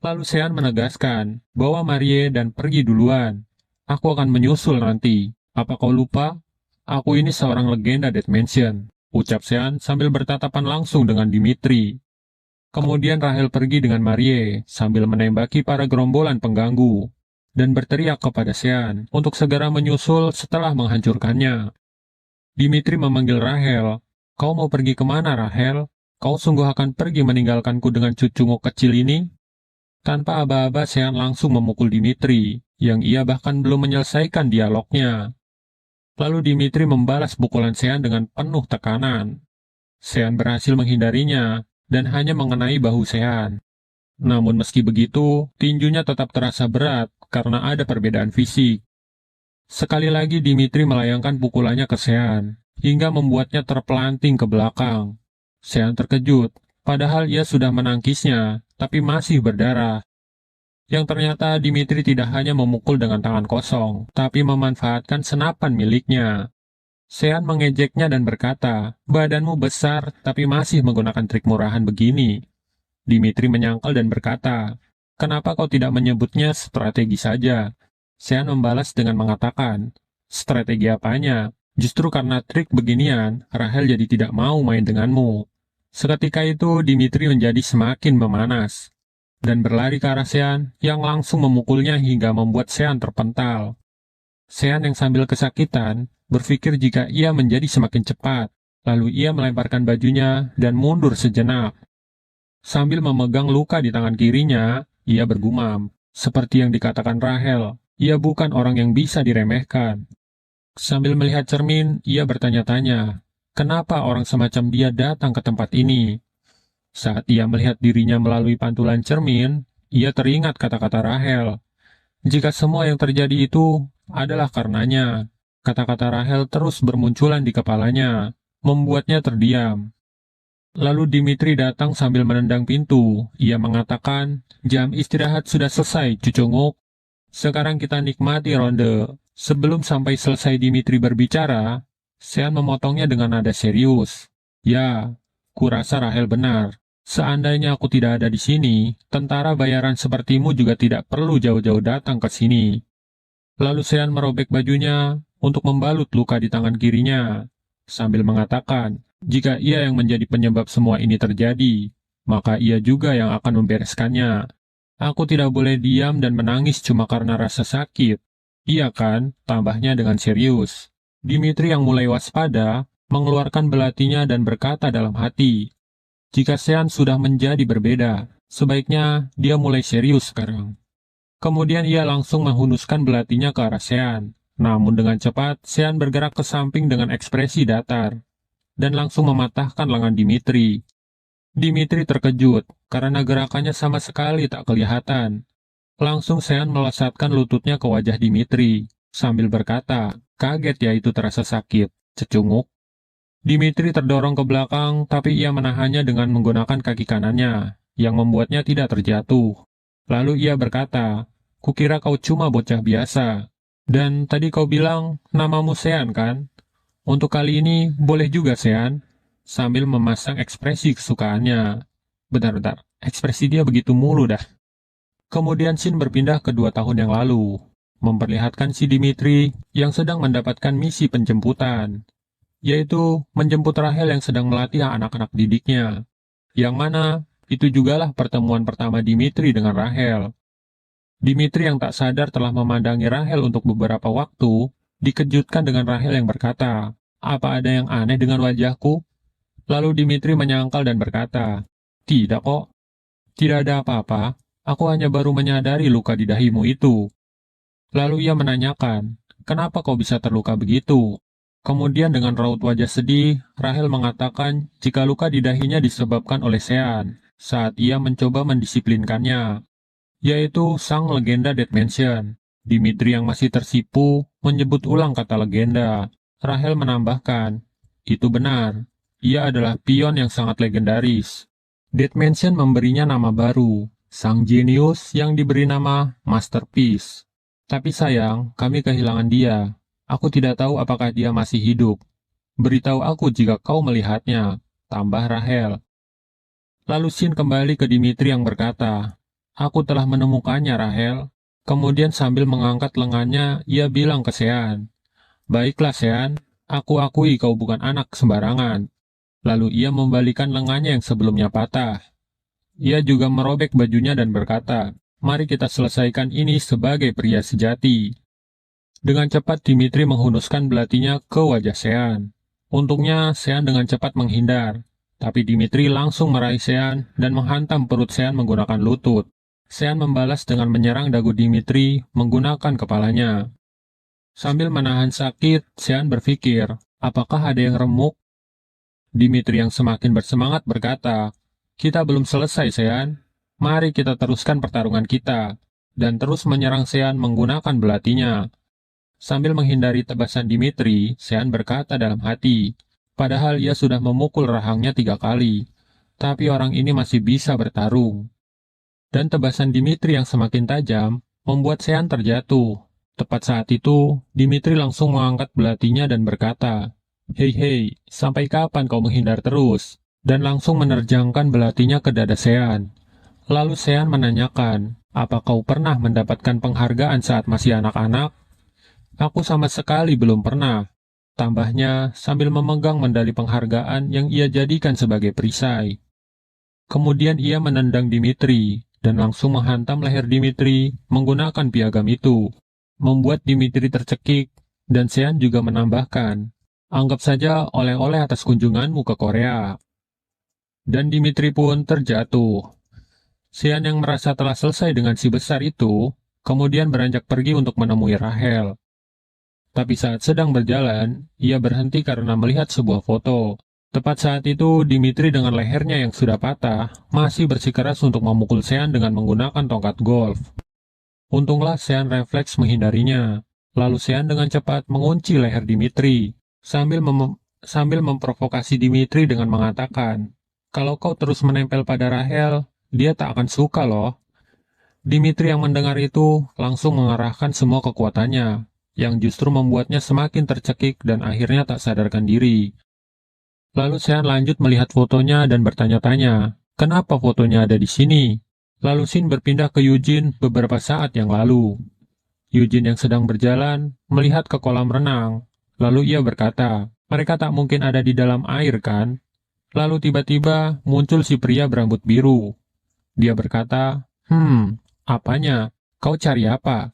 Lalu Sean menegaskan bahwa Marie dan pergi duluan. "Aku akan menyusul nanti. Apa kau lupa? Aku ini seorang legenda Dead Mansion," ucap Sean sambil bertatapan langsung dengan Dimitri. Kemudian Rahel pergi dengan Marie sambil menembaki para gerombolan pengganggu dan berteriak kepada Sean untuk segera menyusul setelah menghancurkannya. Dimitri memanggil Rahel. "Kau mau pergi kemana, Rahel? Kau sungguh akan pergi meninggalkanku dengan cucunguk kecil ini?" Tanpa aba-aba Sean langsung memukul Dimitri, yang ia bahkan belum menyelesaikan dialognya. Lalu Dimitri membalas pukulan Sean dengan penuh tekanan. Sean berhasil menghindarinya, dan hanya mengenai bahu Sean. Namun meski begitu, tinjunya tetap terasa berat karena ada perbedaan fisik. Sekali lagi Dimitri melayangkan pukulannya ke Sean, hingga membuatnya terpelanting ke belakang. Sean terkejut, padahal ia sudah menangkisnya, tapi masih berdarah. Yang ternyata Dimitri tidak hanya memukul dengan tangan kosong, tapi memanfaatkan senapan miliknya. Sean mengejeknya dan berkata, "Badanmu besar, tapi masih menggunakan trik murahan begini." Dimitri menyangkal dan berkata, "Kenapa kau tidak menyebutnya strategi saja?" Sean membalas dengan mengatakan, "Strategi apanya? Justru karena trik beginian, Rahel jadi tidak mau main denganmu." Seketika itu, Dimitri menjadi semakin memanas, dan berlari ke arah Sean, yang langsung memukulnya hingga membuat Sean terpental. Sean yang sambil kesakitan, berpikir jika ia menjadi semakin cepat, lalu ia melemparkan bajunya dan mundur sejenak. Sambil memegang luka di tangan kirinya, ia bergumam, seperti yang dikatakan Rahel, ia bukan orang yang bisa diremehkan. Sambil melihat cermin, ia bertanya-tanya, kenapa orang semacam dia datang ke tempat ini? Saat ia melihat dirinya melalui pantulan cermin, ia teringat kata-kata Rahel. Jika semua yang terjadi itu adalah karenanya, kata-kata Rahel terus bermunculan di kepalanya, membuatnya terdiam. Lalu Dimitri datang sambil menendang pintu. Ia mengatakan, "Jam istirahat sudah selesai, cucunguk. Sekarang kita nikmati ronde." Sebelum sampai selesai Dimitri berbicara, Sean memotongnya dengan nada serius. Ya, kurasa Rahel benar. Seandainya aku tidak ada di sini, tentara bayaran sepertimu juga tidak perlu jauh-jauh datang ke sini. Lalu Sean merobek bajunya untuk membalut luka di tangan kirinya, sambil mengatakan, jika ia yang menjadi penyebab semua ini terjadi, maka ia juga yang akan membereskannya. Aku tidak boleh diam dan menangis cuma karena rasa sakit. Iya kan? Tambahnya dengan serius. Dimitri yang mulai waspada, mengeluarkan belatinya dan berkata dalam hati, jika Sean sudah menjadi berbeda, sebaiknya dia mulai serius sekarang. Kemudian ia langsung menghunuskan belatinya ke arah Sean. Namun dengan cepat, Sean bergerak ke samping dengan ekspresi datar, dan langsung mematahkan lengan Dimitri. Dimitri terkejut, karena gerakannya sama sekali tak kelihatan. Langsung Sean melesatkan lututnya ke wajah Dimitri, sambil berkata, kaget ya itu terasa sakit, cecunguk. Dimitri terdorong ke belakang, tapi ia menahannya dengan menggunakan kaki kanannya, yang membuatnya tidak terjatuh. Lalu ia berkata, kukira kau cuma bocah biasa. Dan tadi kau bilang, namamu Sean kan? Untuk kali ini, boleh juga Sean? Sambil memasang ekspresi kesukaannya. Bentar-bentar, ekspresi dia begitu mulu dah. Kemudian scene berpindah ke 2 tahun yang lalu, memperlihatkan si Dimitri yang sedang mendapatkan misi penjemputan, yaitu menjemput Rahel yang sedang melatih anak-anak didiknya, yang mana itu jugalah pertemuan pertama Dimitri dengan Rahel. Dimitri yang tak sadar telah memandangi Rahel untuk beberapa waktu, dikejutkan dengan Rahel yang berkata, apa ada yang aneh dengan wajahku? Lalu Dimitri menyangkal dan berkata, tidak kok, tidak ada apa-apa, aku hanya baru menyadari luka di dahimu itu. Lalu ia menanyakan, kenapa kau bisa terluka begitu? Kemudian dengan raut wajah sedih, Rahel mengatakan jika luka di dahinya disebabkan oleh Sean saat ia mencoba mendisiplinkannya, yaitu sang legenda Dead Mansion. Dimitri yang masih tersipu menyebut ulang kata legenda. Rahel menambahkan, itu benar, ia adalah pion yang sangat legendaris. Dead Mansion memberinya nama baru, sang jenius yang diberi nama Masterpiece. Tapi sayang, kami kehilangan dia. Aku tidak tahu apakah dia masih hidup. Beritahu aku jika kau melihatnya, tambah Rahel. Lalu Shin kembali ke Dimitri yang berkata, aku telah menemukannya Rahel. Kemudian sambil mengangkat lengannya, ia bilang ke Sean, baiklah Sean, aku akui kau bukan anak sembarangan. Lalu ia membalikan lengannya yang sebelumnya patah. Ia juga merobek bajunya dan berkata, mari kita selesaikan ini sebagai pria sejati. Dengan cepat Dimitri menghunuskan belatinya ke wajah Sean. Untungnya Sean dengan cepat menghindar, tapi Dimitri langsung meraih Sean dan menghantam perut Sean menggunakan lutut. Sean membalas dengan menyerang dagu Dimitri menggunakan kepalanya. Sambil menahan sakit, Sean berpikir, apakah ada yang remuk? Dimitri yang semakin bersemangat berkata, kita belum selesai Sean, mari kita teruskan pertarungan kita, dan terus menyerang Sean menggunakan belatinya. Sambil menghindari tebasan Dimitri, Sean berkata dalam hati, padahal ia sudah memukul rahangnya 3 kali, tapi orang ini masih bisa bertarung. Dan tebasan Dimitri yang semakin tajam, membuat Sean terjatuh. Tepat saat itu, Dimitri langsung mengangkat belatinya dan berkata, hei, sampai kapan kau menghindar terus? Dan langsung menerjangkan belatinya ke dada Sean. Lalu Sean menanyakan, apa kau pernah mendapatkan penghargaan saat masih anak-anak? Aku sama sekali belum pernah. Tambahnya sambil memegang medali penghargaan yang ia jadikan sebagai perisai. Kemudian ia menendang Dimitri dan langsung menghantam leher Dimitri menggunakan piagam itu, membuat Dimitri tercekik, dan Sean juga menambahkan, anggap saja oleh-oleh atas kunjunganmu ke Korea. Dan Dimitri pun terjatuh. Sean yang merasa telah selesai dengan si besar itu, kemudian beranjak pergi untuk menemui Rahel. Tapi saat sedang berjalan, ia berhenti karena melihat sebuah foto. Tepat saat itu, Dimitri dengan lehernya yang sudah patah, masih bersikeras untuk memukul Sean dengan menggunakan tongkat golf. Untunglah Sean refleks menghindarinya. Lalu Sean dengan cepat mengunci leher Dimitri, sambil memprovokasi Dimitri dengan mengatakan, kalau kau terus menempel pada Rahel, dia tak akan suka loh. Dimitri yang mendengar itu langsung mengerahkan semua kekuatannya, yang justru membuatnya semakin tercekik dan akhirnya tak sadarkan diri. Lalu Sean lanjut melihat fotonya dan bertanya-tanya, kenapa fotonya ada di sini? Lalu Shin berpindah ke Eugene beberapa saat yang lalu. Eugene yang sedang berjalan, melihat ke kolam renang. Lalu ia berkata, mereka tak mungkin ada di dalam air kan? Lalu tiba-tiba muncul si pria berambut biru. Dia berkata, apanya? Kau cari apa?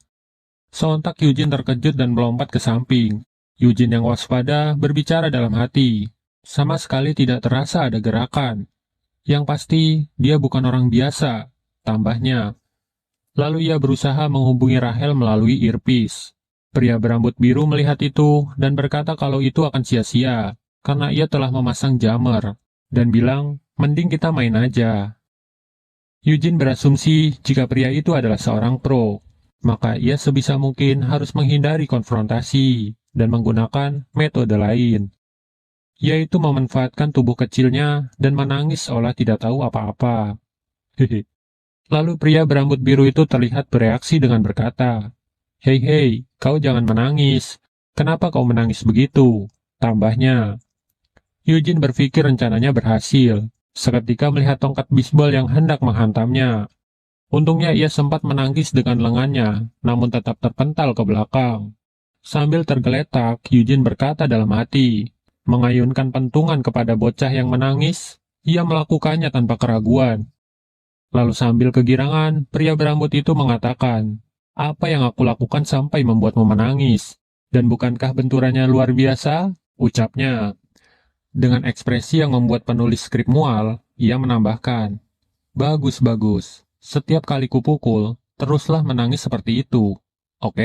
Sontak Eugene terkejut dan melompat ke samping. Eugene yang waspada berbicara dalam hati. Sama sekali tidak terasa ada gerakan. Yang pasti, dia bukan orang biasa, tambahnya. Lalu ia berusaha menghubungi Rahel melalui earpiece. Pria berambut biru melihat itu dan berkata kalau itu akan sia-sia, karena ia telah memasang jammer, dan bilang, mending kita main aja. Eugene berasumsi jika pria itu adalah seorang pro, maka ia sebisa mungkin harus menghindari konfrontasi dan menggunakan metode lain, yaitu memanfaatkan tubuh kecilnya dan menangis seolah tidak tahu apa-apa. Hehe. Lalu pria berambut biru itu terlihat bereaksi dengan berkata, hei, kau jangan menangis. Kenapa kau menangis begitu? Tambahnya. Eugene berpikir rencananya berhasil, seketika melihat tongkat bisbol yang hendak menghantamnya. Untungnya ia sempat menangkis dengan lengannya, namun tetap terpental ke belakang. Sambil tergeletak, Eugene berkata dalam hati, mengayunkan pentungan kepada bocah yang menangis, ia melakukannya tanpa keraguan. Lalu sambil kegirangan, pria berambut itu mengatakan, apa yang aku lakukan sampai membuatmu menangis? Dan bukankah benturannya luar biasa? Ucapnya. Dengan ekspresi yang membuat penulis skrip mual, ia menambahkan, bagus. Setiap kali kupukul, teruslah menangis seperti itu. Oke?